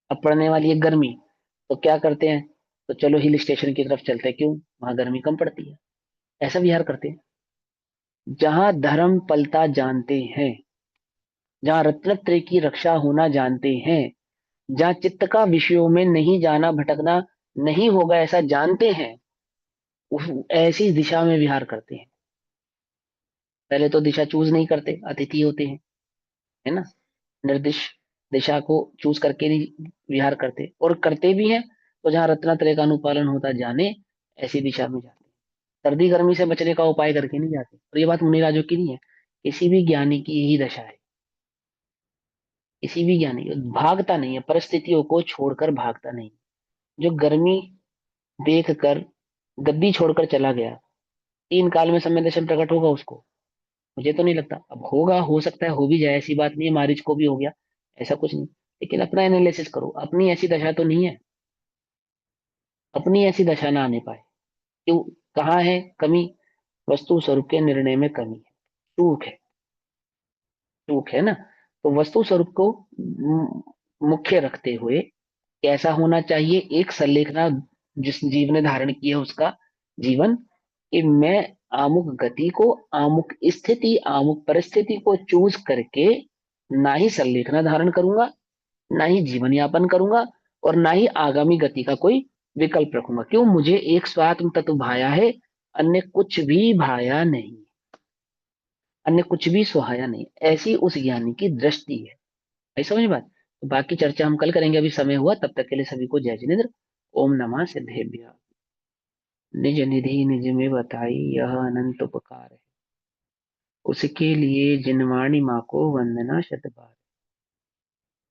अब पड़ने वाली है गर्मी, तो क्या करते हैं? तो चलो हिल स्टेशन की तरफ चलते हैं। क्यों? वहां गर्मी कम पड़ती है। ऐसा विहार करते हैं। जहां धर्म पलता जानते हैं, जहां रत्नत्रय की रक्षा होना जानते हैं, जहां चित्त का विषयों में नहीं जाना भटकना नहीं होगा ऐसा जानते हैं, ऐसी दिशा में विहार करते हैं। पहले तो दिशा चूज नहीं करते, अतिथि होते हैं, है ना। निर्दिष्ट दिशा को चूज करके नहीं विहार करते, और करते भी हैं तो जहां रत्नत्रय का अनुपालन होता जाने, ऐसी दिशा में जाते हैं। सर्दी गर्मी से बचने का उपाय करके नहीं जाते। और ये बात मुनिराजों की नहीं है, किसी भी ज्ञानी की यही दशा है। किसी भी ज्ञानी भागता नहीं है, परिस्थितियों को छोड़कर भागता नहीं। जो गर्मी देख कर गद्दी छोड़कर चला गया, 3 काल में समय दर्शन प्रकट होगा उसको? मुझे तो नहीं लगता। अब होगा, हो सकता है हो भी जाए, ऐसी बात नहीं है, मारिच को भी हो गया, ऐसा कुछ नहीं। लेकिन अपना एनालिसिस करो, अपनी ऐसी दशा तो नहीं है, अपनी ऐसी दशा ना आने पाए। क्यों? कहाँ है कमी? वस्तु स्वरूप के निर्णय में कमी है, चूक है, चूक है ना। तो वस्तु स्वरूप को मुख्य रखते हुए कैसा होना चाहिए एक संलेखना, जिस जीव ने धारण किया उसका जीवन, कि मैं आमुक गति को, आमुक स्थिति, आमुक परिस्थिति को चूज करके ना ही संलेखना धारण करूंगा, ना ही जीवन यापन करूंगा, और ना ही आगामी गति का कोई विकल्प रखूंगा। क्यों? मुझे एक स्वात्म तत्व भाया है, अन्य कुछ भी भाया नहीं, अन्य कुछ भी सुहाया नहीं। ऐसी उस ज्ञानी की दृष्टि है। भाई समझ बात? तो बाकी चर्चा हम कल करेंगे, अभी समय हुआ, तब तक के लिए सभी को जय जिनेन्द्र। ओम नमः सिद्धेभ्य। निज निधि निज में बताई, यह अनंत उपकार है, उसके लिए जिनवाणी माँ को वंदना शत बार।